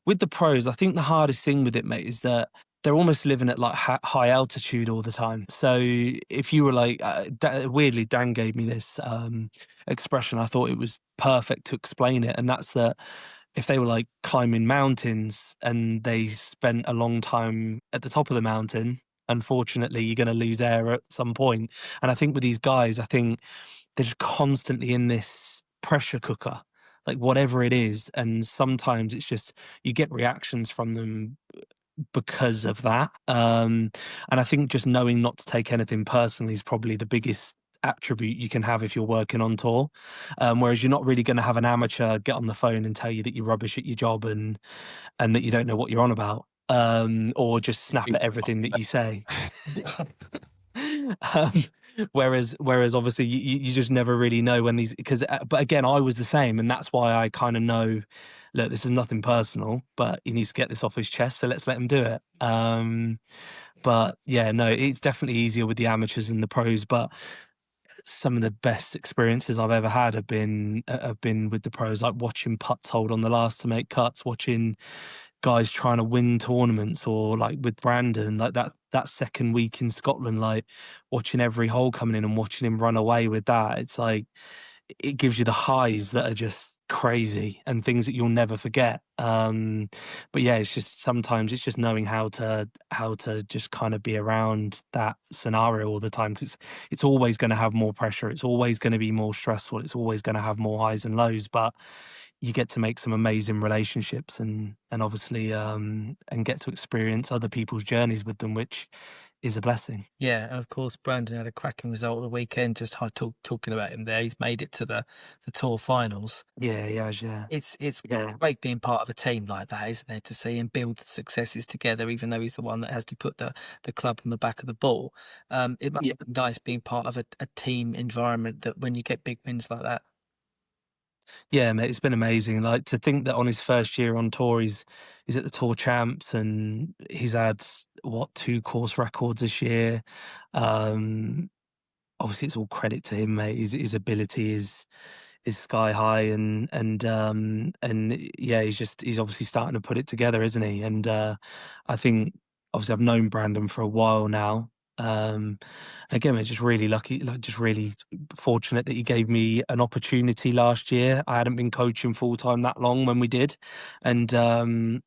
With the pros, I think the hardest thing with it, mate, is that they're almost living at like high altitude all the time. So if you were like, weirdly, Dan gave me this expression. I thought it was perfect to explain it, and that's that if they were like climbing mountains and they spent a long time at the top of the mountain, unfortunately, you're going to lose air at some point. And I think with these guys, I think they're just constantly in this pressure cooker, like whatever it is. And sometimes it's just you get reactions from them because of that. And I think just knowing not to take anything personally is probably the biggest attribute you can have if you're working on tour. Whereas you're not really going to have an amateur get on the phone and tell you that you're rubbish at your job and that you don't know what you're on about, or just snap at everything that you say. um, whereas obviously you just never really know when these, because but again, I was the same, and that's why I kind of know, look, this is nothing personal, but he needs to get this off his chest, so let's let him do it. But yeah, no, it's definitely easier with the amateurs and the pros, but some of the best experiences I've ever had have been with the pros, like watching putts hold on the last to make cuts, watching guys trying to win tournaments, or like with Brandon, like that second week in Scotland, like watching every hole coming in and watching him run away with that. It's like it gives you the highs that are just crazy and things that you'll never forget. But yeah, it's just sometimes it's just knowing how to just kind of be around that scenario all the time, because it's always going to have more pressure, it's always going to be more stressful, it's always going to have more highs and lows, but you get to make some amazing relationships and obviously and get to experience other people's journeys with them, which is a blessing. Yeah, and of course, Brandon had a cracking result of the weekend. Just talking about him there, he's made it to the tour finals. Yeah, yeah. It's great being part of a team like that, isn't it? To see him build successes together, even though he's the one that has to put the club on the back of the ball. It must be nice being part of a team environment, that when you get big wins like that. Yeah, mate, it's been amazing. Like, to think that on his first year on tour, he's at the Tour Champs, and he's had 2 course records this year. Obviously, it's all credit to him, mate. His ability is sky high, and yeah, he's obviously starting to put it together, isn't he? And I think obviously I've known Brandon for a while now. Again, we're just really lucky, like just really fortunate that he gave me an opportunity last year. I hadn't been coaching full time that long when we did, and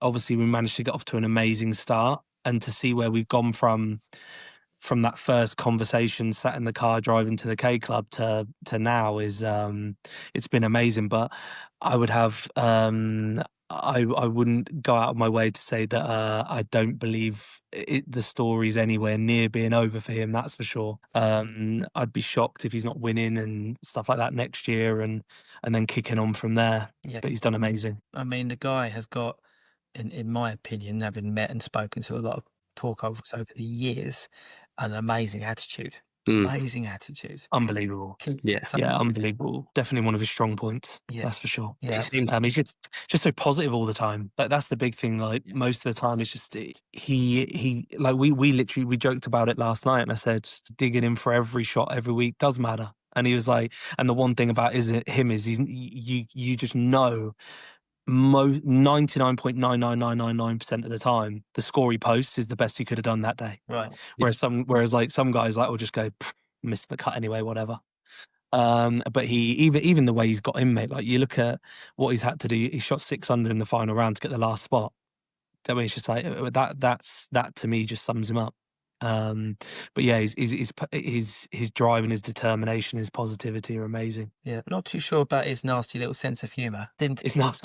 obviously we managed to get off to an amazing start, and to see where we've gone from from that first conversation, sat in the car driving to the K Club to now is it's been amazing. But I would have I wouldn't go out of my way to say that I don't believe the story's anywhere near being over for him. That's for sure. I'd be shocked if he's not winning and stuff like that next year, and then kicking on from there. Yeah. But he's done amazing. I mean, the guy has got, in my opinion, having met and spoken to a lot of talkovers over the years, an amazing attitude. Amazing attitude. Unbelievable. Yeah. Yeah, unbelievable. Definitely one of his strong points. Yeah. That's for sure. Yeah. It seems He's just so positive all the time. Like, that's the big thing. Like, most of the time, it's just he like we literally we joked about it last night, and I said digging in for every shot every week does matter. And he was like, and the one thing about him is you just know 99.99999% of the time the score he posts is the best he could have done that day. Right. Whereas some guys like will just go miss the cut anyway, whatever. But he even the way he's got in, mate. Like, you look at what he's had to do. He shot 6 under in the final round to get the last spot. I mean, it's just like that to me just sums him up. But yeah, his drive and his determination, his positivity are amazing. Yeah, not too sure about his nasty little sense of humour. It's not.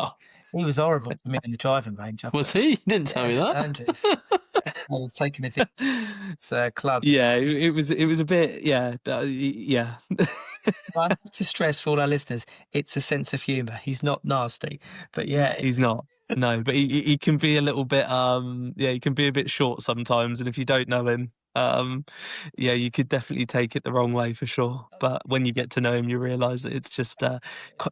He was horrible to me in the driving range. Was he? You didn't tell me that. Andrews. I was taking a club. Yeah, it was a bit. Yeah, yeah. I have to stress for all our listeners, it's a sense of humour. He's not nasty, but yeah, He's not. No, but he can be a little bit he can be a bit short sometimes, and if you don't know him, yeah, you could definitely take it the wrong way for sure. But when you get to know him, you realise that it's just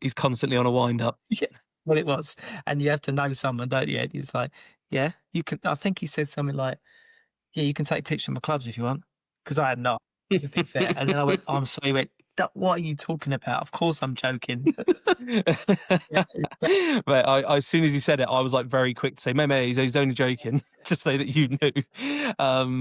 he's constantly on a wind up. Yeah, well, it was, and you have to know someone, don't you? And he was like, "Yeah, you can." I think he said something like, "Yeah, you can take pictures of my clubs if you want," because I had not. To be fair, and then I went, "I'm sorry." He went, "What are you talking about? Of course I'm joking." But as soon as he said it, I was like very quick to say, mate, he's only joking, just so that you knew.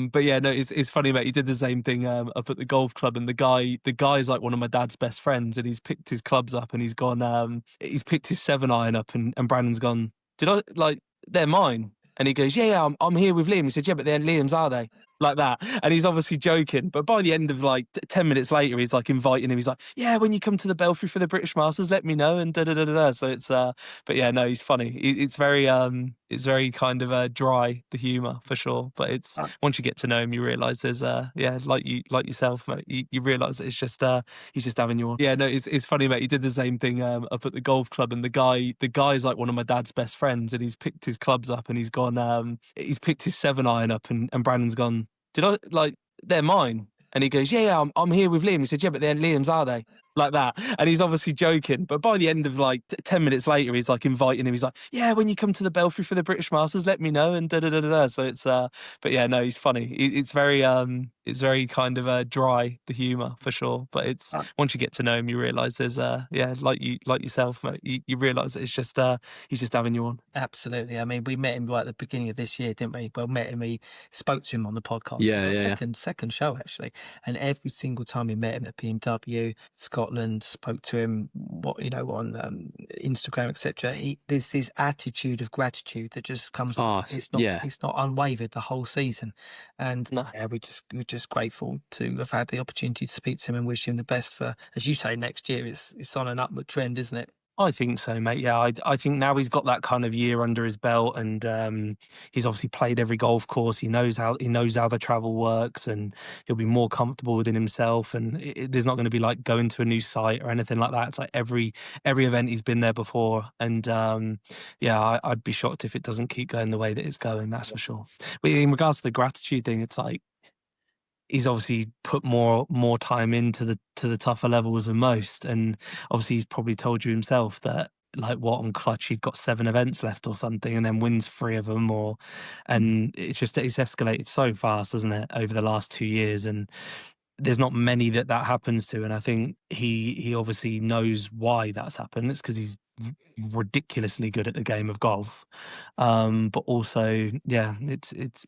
But yeah, no, it's funny, mate. He did the same thing up at the golf club, and the guy's like one of my dad's best friends, and he's picked his clubs up, and he's gone, he's picked his 7-iron up, and Brandon's gone, they're mine? And he goes, yeah, I'm here with Liam. He said, yeah, but they're Liam's, are they? Like that. And he's obviously joking. But by the end of like 10 minutes later, he's like inviting him. He's like, yeah, when you come to the Belfry for the British Masters, let me know. And da-da-da-da-da. So it's, but yeah, no, he's funny. It's very kind of dry, the humour for sure. But it's, once you get to know him, you realise there's, like yourself, mate, you realise that it's just, he's just having you on. Yeah, no, it's funny, mate. He did the same thing up at the golf club, and the guy's like one of my dad's best friends, and he's picked his clubs up, and he's gone, he's picked his 7-iron up, and Brandon's gone, they're mine? And he goes, yeah, I'm here with Liam. He said, yeah, but they're Liam's, are they? Like that. And he's obviously joking. But by the end of like 10 minutes later, he's like inviting him. He's like, yeah, when you come to the Belfry for the British Masters, let me know. And da-da-da-da-da. So it's, but yeah, no, he's funny. It's very kind of dry, the humour for sure. But it's, once you get to know him, you realise there's, like yourself, mate, you realise that it's just, he's just having you on. Absolutely. I mean, we met him right at the beginning of this year, didn't we? Well, we spoke to him on the podcast. Yeah. Second show, actually. And every single time we met him at BMW, Scotland, spoke to him, on Instagram, etc. There's this attitude of gratitude that just comes. It's not unwavered the whole season, and we're just grateful to have had the opportunity to speak to him and wish him the best for, as you say, next year. It's on an upward trend, isn't it? I think so, mate. Yeah, I think now he's got that kind of year under his belt, and he's obviously played every golf course. He knows how the travel works, and he'll be more comfortable within himself. And there's not going to be like going to a new site or anything like that. It's like every event he's been there before, and I'd be shocked if it doesn't keep going the way that it's going. That's for sure. But in regards to the gratitude thing, it's like, he's obviously put more time into the tougher levels than most, and obviously he's probably told you himself that, like, what on Clutch he'd got 7 events left or something, and then wins 3 of them, and it's escalated so fast, hasn't it, over the last 2 years, and there's not many that happens to, and I think he obviously knows why that's happened. It's because he's ridiculously good at the game of golf, but also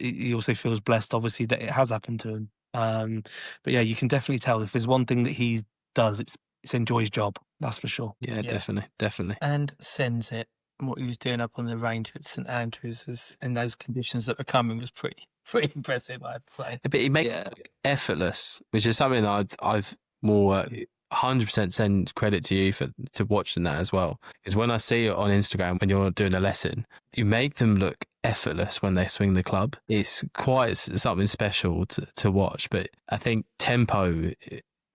he also feels blessed, obviously, that it has happened to him. But yeah, you can definitely tell if there's one thing that he does, it's enjoy his job. That's for sure. Yeah, definitely. And sends it. What he was doing up on the range at St Andrews was, in those conditions that were coming, was pretty Pretty impressive, I'd say. But he makes it look effortless, which is something I've more 100% send credit to you for to watching that as well. Because when I see it on Instagram when you're doing a lesson, you make them look effortless when they swing the club. It's quite something special to watch. But I think tempo,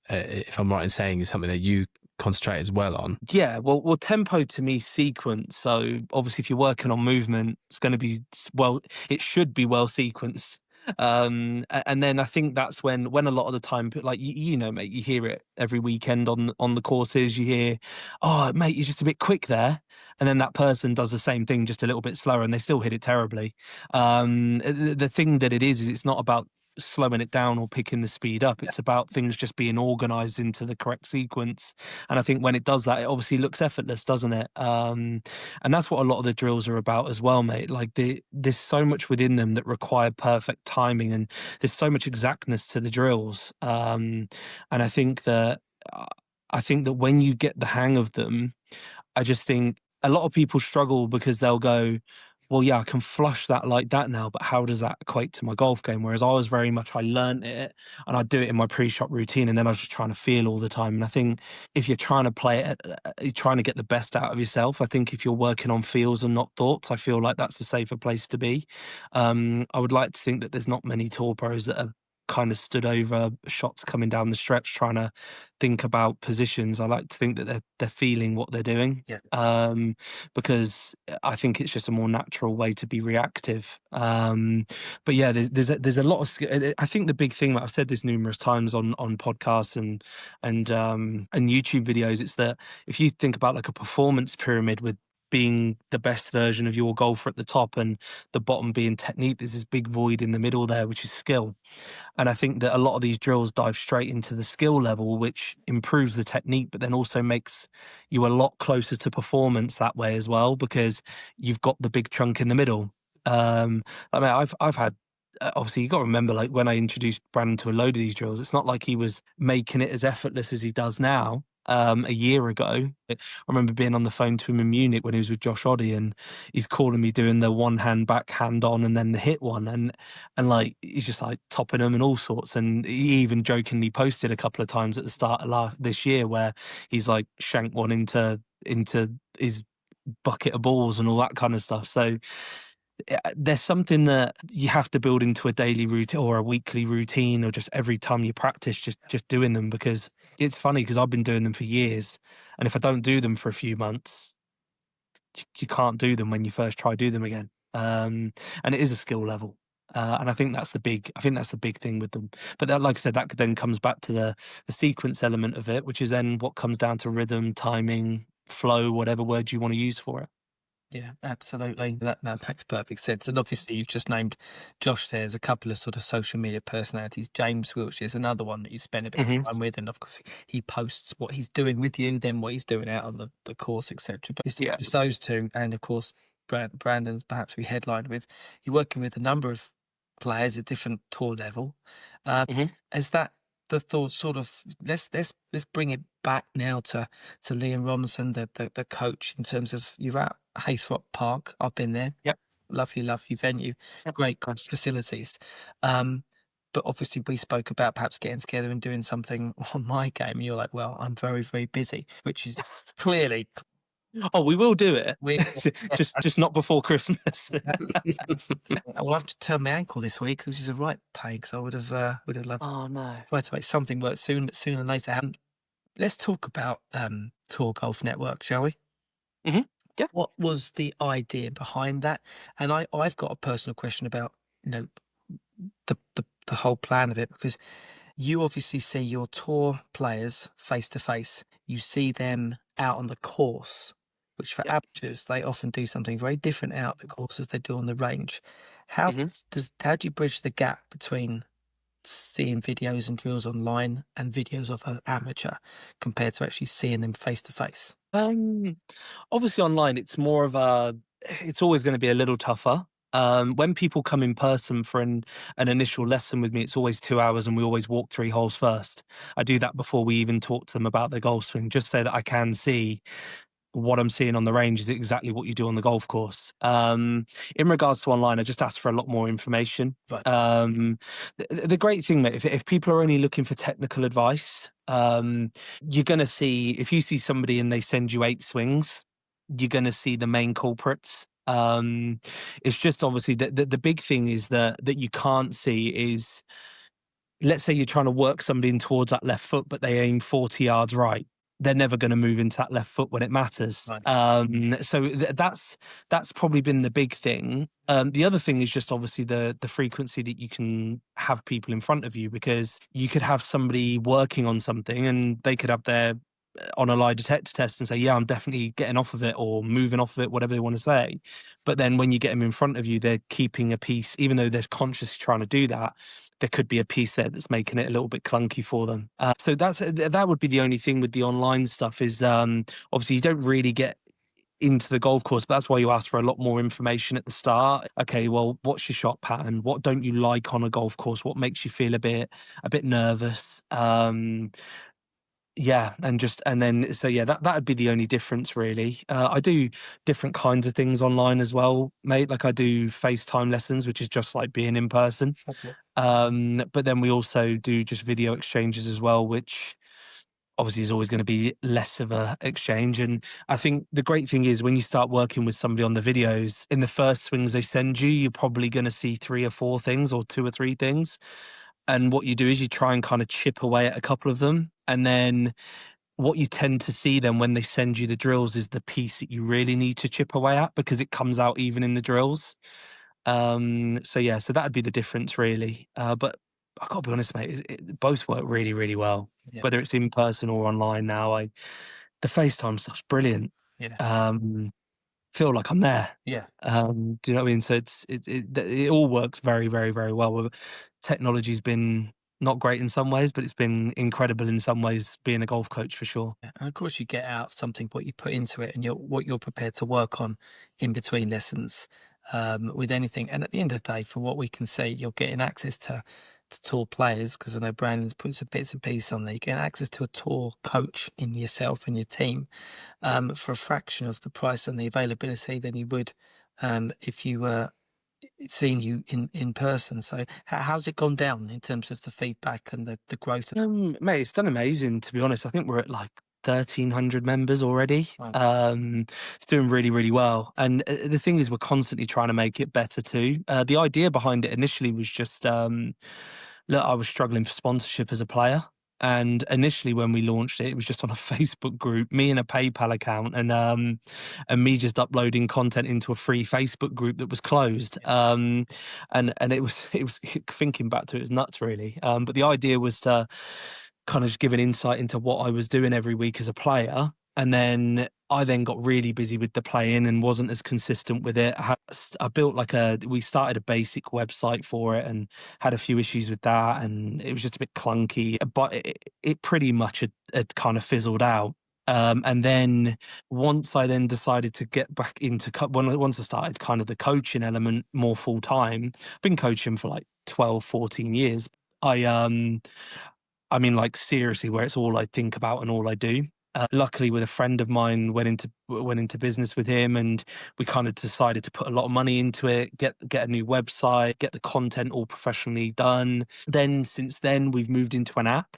if I'm right in saying, is something that you concentrate as well on. Yeah, well, tempo to me sequence. So obviously, if you're working on movement, it's going to be it should be well sequenced. And then I think that's when a lot of the time, like you know, mate, you hear it every weekend on the courses. You hear, oh, mate, you're just a bit quick there, and then that person does the same thing, just a little bit slower, and they still hit it terribly. The thing that it is it's not about slowing it down or picking the speed up. It's about things just being organized into the correct sequence. And I think when it does that, it obviously looks effortless, doesn't it? And that's what a lot of the drills are about as well, mate. Like there's so much within them that require perfect timing, and there's so much exactness to the drills. And I think that when you get the hang of them, I just think a lot of people struggle because they'll go, well, yeah, I can flush that like that now, but how does that equate to my golf game? Whereas I was very much, I learned it and I do it in my pre-shot routine, and then I was just trying to feel all the time. And I think if you're trying to play it, you're trying to get the best out of yourself. I think if you're working on feels and not thoughts, I feel like that's a safer place to be. I would like to think that there's not many tour pros that are kind of stood over shots coming down the stretch trying to think about positions. I like to think that they're feeling what they're doing. Because I think it's just a more natural way to be reactive. But yeah, there's a lot of. I think the big thing, I've said this numerous times on podcasts and YouTube videos, it's that if you think about like a performance pyramid with being the best version of your golfer at the top and the bottom being technique, there's this big void in the middle there, which is skill. And I think that a lot of these drills dive straight into the skill level, which improves the technique, but then also makes you a lot closer to performance that way as well, because you've got the big chunk in the middle. I mean, I've had, obviously you got to remember, like when I introduced Brandon to a load of these drills, it's not like he was making it as effortless as he does now. A year ago, I remember being on the phone to him in Munich when he was with Josh Oddie, and he's calling me doing the one hand back, hand on, and then the hit one, and like he's just like topping them and all sorts. And he even jokingly posted a couple of times at the start of this year where he's like shanked one into his bucket of balls and all that kind of stuff. So there's something that you have to build into a daily routine or a weekly routine, or just every time you practice, just doing them. Because it's funny, because I've been doing them for years, and if I don't do them for a few months, you can't do them when you first try do them again. And it is a skill level. And I think that's the big thing with them. But that, like I said, that then comes back to the sequence element of it, which is then what comes down to rhythm, timing, flow, whatever word you want to use for it. Yeah, absolutely. That makes perfect sense. And obviously, you've just named Josh. There's a couple of sort of social media personalities. James Wiltshire is another one that you spend a bit of time with, and of course, he posts what he's doing with you, then what he's doing out on the course, etc. But it's just those two, and of course, Brandon's perhaps we headlined with. You're working with a number of players at different tour level. Is that the thought, sort of, let's bring it back now to Liam Robinson, the coach, in terms of, you're at Haythrop Park. I've been there. Yep. Lovely venue. Yep. Great facilities. But obviously we spoke about perhaps getting together and doing something on my game, and you're like, well, I'm very, very busy, which is clearly. Oh, we will do it. just not before Christmas. I'll have to turn my ankle this week, which is a right pain, because I would have loved. Oh no! Tried to make something work sooner and later. Let's talk about Tour Golf Network, shall we? Mm-hmm. Yeah. What was the idea behind that? And I've got a personal question about the whole plan of it, because you obviously see your tour players face to face. You see them out on the course, which for amateurs, they often do something very different out the course as they do on the range. How do you bridge the gap between seeing videos and drills online and videos of an amateur compared to actually seeing them face to face? Obviously online, it's always going to be a little tougher. When people come in person for an initial lesson with me, it's always 2 hours, and we always walk 3 holes first. I do that before we even talk to them about their golf swing, just so that I can see what I'm seeing on the range is exactly what you do on the golf course. In regards to online, I just asked for a lot more information. Right. The great thing, mate, if people are only looking for technical advice, you're going to see, if you see somebody and they send you 8 swings, you're going to see the main culprits. It's just obviously the big thing is that you can't see is, let's say you're trying to work somebody in towards that left foot, but they aim 40 yards right. They're never going to move into that left foot when it matters. Right. So that's probably been the big thing. The other thing is just obviously the frequency that you can have people in front of you, because you could have somebody working on something and they could have their on a lie detector test and say, yeah, I'm definitely getting off of it or moving off of it, whatever they want to say. But then when you get them in front of you, they're keeping a piece, even though they're consciously trying to do that, there could be a piece there that's making it a little bit clunky for them. So that would be the only thing with the online stuff is obviously you don't really get into the golf course, but that's why you ask for a lot more information at the start. Okay, well, what's your shot pattern? What don't you like on a golf course? What makes you feel a bit nervous? Yeah, and then so yeah, that'd be the only difference really. I do different kinds of things online as well, mate. Like I do FaceTime lessons, which is just like being in person. Okay. But then we also do just video exchanges as well, which obviously is always going to be less of a exchange. And I think the great thing is when you start working with somebody on the videos, in the first swings they send you, you're probably going to see 3 or 4 things or 2 or 3 things. And what you do is you try and kind of chip away at a couple of them. And then what you tend to see then when they send you the drills is the piece that you really need to chip away at, because it comes out even in the drills. So yeah, so that'd be the difference really. But I gotta be honest, mate, both work really, really well. Yeah. Whether it's in person or online now, the FaceTime stuff's brilliant. Yeah. Feel like I'm there. Yeah. Do you know what I mean? So it all works very, very, very well. Technology's been not great in some ways, but it's been incredible in some ways being a golf coach for sure. And of course, you get out something what you put into it, and what you're prepared to work on in between lessons with anything. And at the end of the day, from what we can see, you're getting access to tour players, because I know Brandon's put some bits and pieces on there. You're getting access to a tour coach in yourself and your team for a fraction of the price and the availability than you would if you were seeing you in person. So how's it gone down in terms of the feedback and the growth? Mate, it's done amazing, to be honest. I think we're at like 1,300 members already. Wow. It's doing really, really well. And the thing is, we're constantly trying to make it better too. The idea behind it initially was just, look, I was struggling for sponsorship as a player. And initially when we launched it, it was just on a Facebook group, me and a PayPal account, and me just uploading content into a free Facebook group that was closed. And it was thinking back to it was nuts really. But the idea was to kind of give an insight into what I was doing every week as a player. And then I got really busy with the playing and wasn't as consistent with it. I built we started a basic website for it and had a few issues with that, and it was just a bit clunky, but it pretty much had kind of fizzled out. And then once I then decided to get back into, once I started kind of the coaching element more full time, I've been coaching for like 12, 14 years. I mean, like seriously, where it's all I think about and all I do. Luckily, with a friend of mine, went into business with him, and we kind of decided to put a lot of money into it, get a new website, get the content all professionally done. Then since then, we've moved into an app.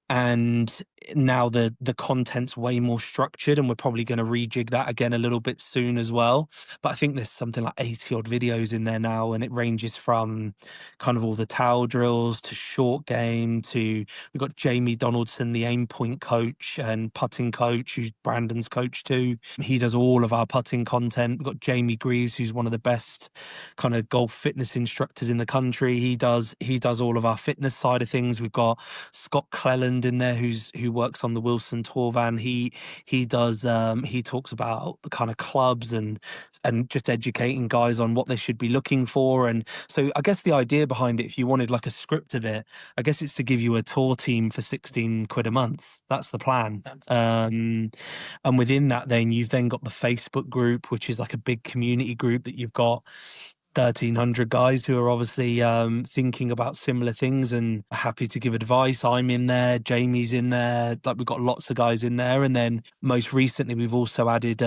And now the content's way more structured, and we're probably going to rejig that again a little bit soon as well. But I think there's something like 80 odd videos in there now, and it ranges from kind of all the towel drills to short game to, we've got Jamie Donaldson, the aim point coach and putting coach, who's Brandon's coach too. He does all of our putting content. We've got Jamie Greaves, who's one of the best kind of golf fitness instructors in the country. He does all of our fitness side of things. We've got Scott Cleland in there who works on the Wilson tour van. He talks about the kind of clubs and just educating guys on what they should be looking for. And so I guess the idea behind it, if you wanted like a script of it, I guess it's to give you a tour team for 16 quid a month. That's the plan. And within that, then you've then got the Facebook group, which is like a big community group that you've got 1,300 guys who are obviously thinking about similar things and happy to give advice. I'm in there, Jamie's in there, like we've got lots of guys in there. And then most recently, we've also added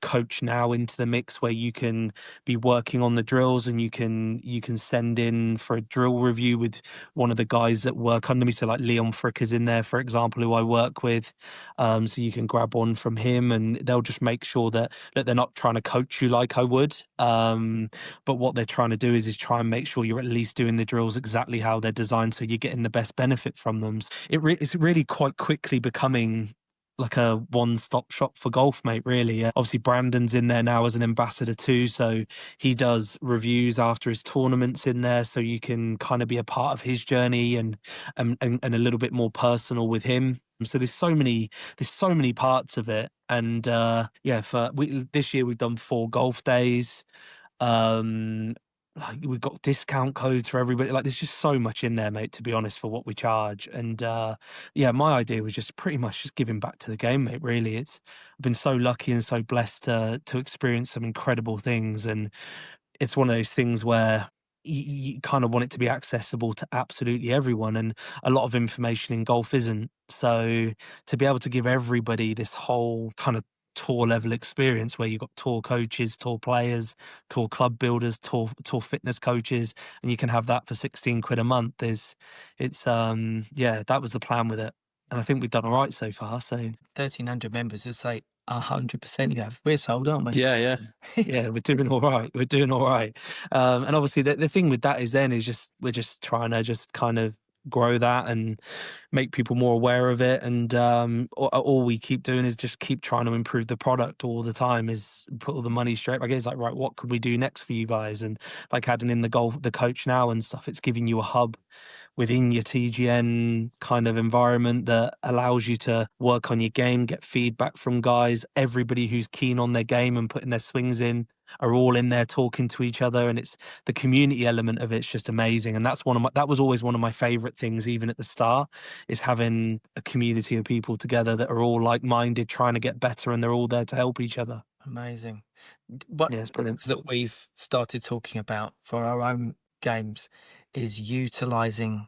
Coach Now into the mix, where you can be working on the drills and you can send in for a drill review with one of the guys that work under me. So like Leon Frick is in there, for example, who I work with. So you can grab one from him and they'll just make sure that they're not trying to coach you like I would. But what they're trying to do is try and make sure you're at least doing the drills exactly how they're designed, so you're getting the best benefit from them. It's really quite quickly becoming like a one-stop shop for golf, mate, really. Obviously, Brandon's in there now as an ambassador too, so he does reviews after his tournaments in there, so you can kind of be a part of his journey and a little bit more personal with him. So there's so many parts of it. And this year we've done 4 golf days. Like we've got discount codes for everybody. Like there's just so much in there, mate, to be honest, for what we charge. And my idea was just pretty much just giving back to the game, mate. Really, I've been so lucky and so blessed to experience some incredible things, and it's one of those things where you kind of want it to be accessible to absolutely everyone, and a lot of information in golf isn't. So to be able to give everybody this whole kind of tour level experience, where you've got tour coaches, tour players, tour club builders, tour fitness coaches, and you can have that for 16 quid a month, that was the plan with it, and I think we've done all right so far. So 1,300 members, just say 100% you have. We're sold, aren't we? Yeah. Yeah, we're doing all right. We're doing all right. And obviously the thing with that is we're just trying to just kind of grow that and make people more aware of it. And all we keep doing is just keep trying to improve the product all the time, is put all the money straight. I guess like, right, what could we do next for you guys? And like adding in the Coach Now and stuff, it's giving you a hub within your TGN kind of environment that allows you to work on your game, get feedback from guys. Everybody who's keen on their game and putting their swings in are all in there talking to each other, and it's the community element of it's just amazing. And that was always one of my favorite things, even at the start, is having a community of people together that are all like-minded, trying to get better, and they're all there to help each other. Amazing. What it's brilliant that we've started talking about for our own games is utilizing,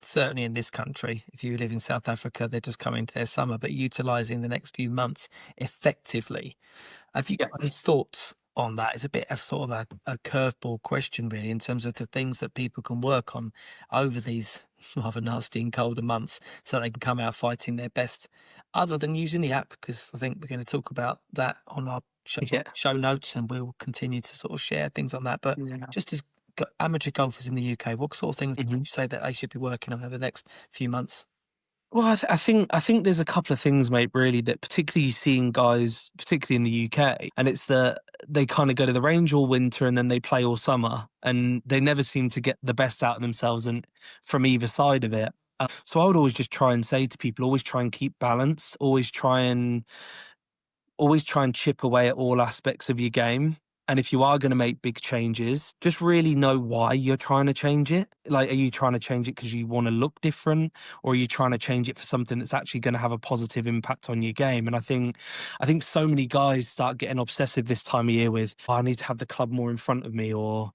certainly in this country, if you live in South Africa, they're just coming to their summer, but utilizing the next few months effectively. Have you got any thoughts on that? It's a bit of sort of a curveball question, really, in terms of the things that people can work on over these rather nasty and colder months, so they can come out fighting their best, other than using the app, because I think we're going to talk about that on our show notes, and we'll continue to sort of share things on that. But just as amateur golfers in the UK, what sort of things would you say that they should be working on over the next few months? Well, I think there's a couple of things, mate, really, that particularly seeing guys, particularly in the UK, and it's that they kind of go to the range all winter and then they play all summer, and they never seem to get the best out of themselves and from either side of it. So I would always just try and say to people, always try and keep balance, always try and chip away at all aspects of your game. And if you are going to make big changes, just really know why you're trying to change it. Like, are you trying to change it because you want to look different, or are you trying to change it for something that's actually going to have a positive impact on your game? And I think so many guys start getting obsessive this time of year with, oh, I need to have the club more in front of me, or,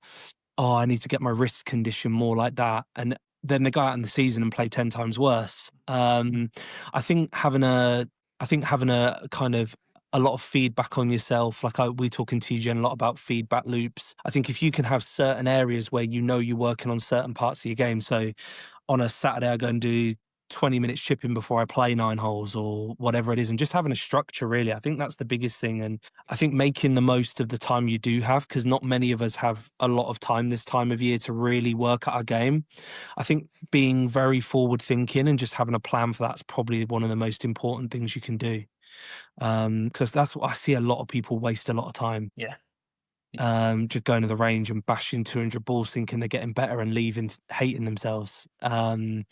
oh, I need to get my wrist condition more like that. And then they go out in the season and play 10 times worse. I think having a kind of a lot of feedback on yourself. Like we talk in TGN a lot about feedback loops. I think if you can have certain areas where you know you're working on certain parts of your game. So on a Saturday, I go and do 20 minutes chipping before I play 9 holes or whatever it is, and just having a structure, really. I think that's the biggest thing. And I think making the most of the time you do have, because not many of us have a lot of time this time of year to really work at our game. I think being very forward thinking and just having a plan for that's probably one of the most important things you can do. Because that's what I see a lot of people waste a lot of time. Just going to the range and bashing 200 balls thinking they're getting better and leaving hating themselves. How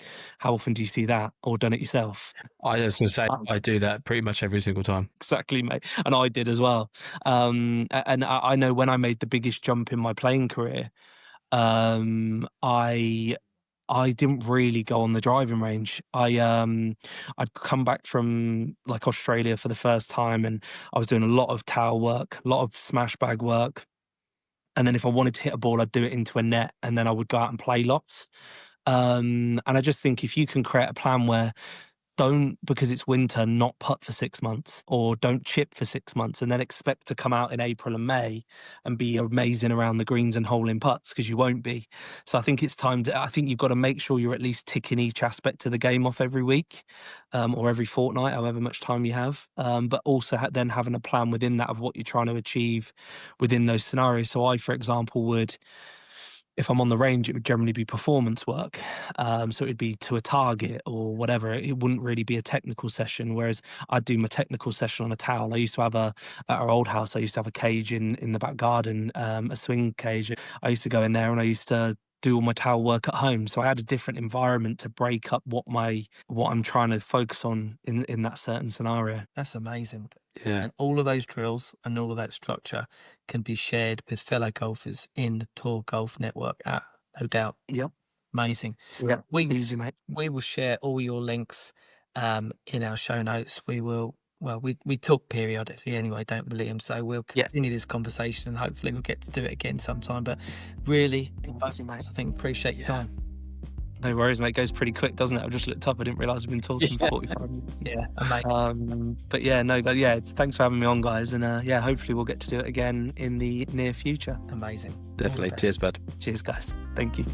often do you see that, or done it yourself? I was going to say, I do that pretty much every single time. Exactly, mate. And I did as well. And I know when I made the biggest jump in my playing career, I didn't really go on the driving range. I'd come back from like Australia for the first time, and I was doing a lot of towel work, a lot of smash bag work. And then if I wanted to hit a ball, I'd do it into a net, and then I would go out and play lots. And I just think if you can create a plan where don't, because it's winter, not putt for 6 months, or don't chip for 6 months and then expect to come out in April and May and be amazing around the greens and hole in putts, because you won't be. So I think it's time I think you've got to make sure you're at least ticking each aspect of the game off every week, or every fortnight, however much time you have. But also then having a plan within that of what you're trying to achieve within those scenarios. So I, for example, would, if I'm on the range, it would generally be performance work. So it'd be to a target or whatever. It wouldn't really be a technical session, whereas I'd do my technical session on a towel. I used to have at our old house, I used to have a cage in the back garden, a swing cage. I used to go in there and I used to do all my towel work at home. So I had a different environment to break up what I'm trying to focus on in that certain scenario. That's amazing. Yeah. And all of those drills and all of that structure can be shared with fellow golfers in the Tour Golf Network app, no doubt. Yep. Amazing. Yeah. Easy, mate. We will share all your links in our show notes. We will. Well, we talk periodically anyway, don't we, Liam? So we'll continue this conversation and hopefully we'll get to do it again sometime. But really, I think appreciate your time. No worries, mate. It goes pretty quick, doesn't it? I've just looked up. I didn't realise we've been talking for 45 minutes. Yeah, amazing. But yeah, thanks for having me on, guys. And hopefully we'll get to do it again in the near future. Amazing. Definitely. Cheers, bud. Cheers, guys. Thank you.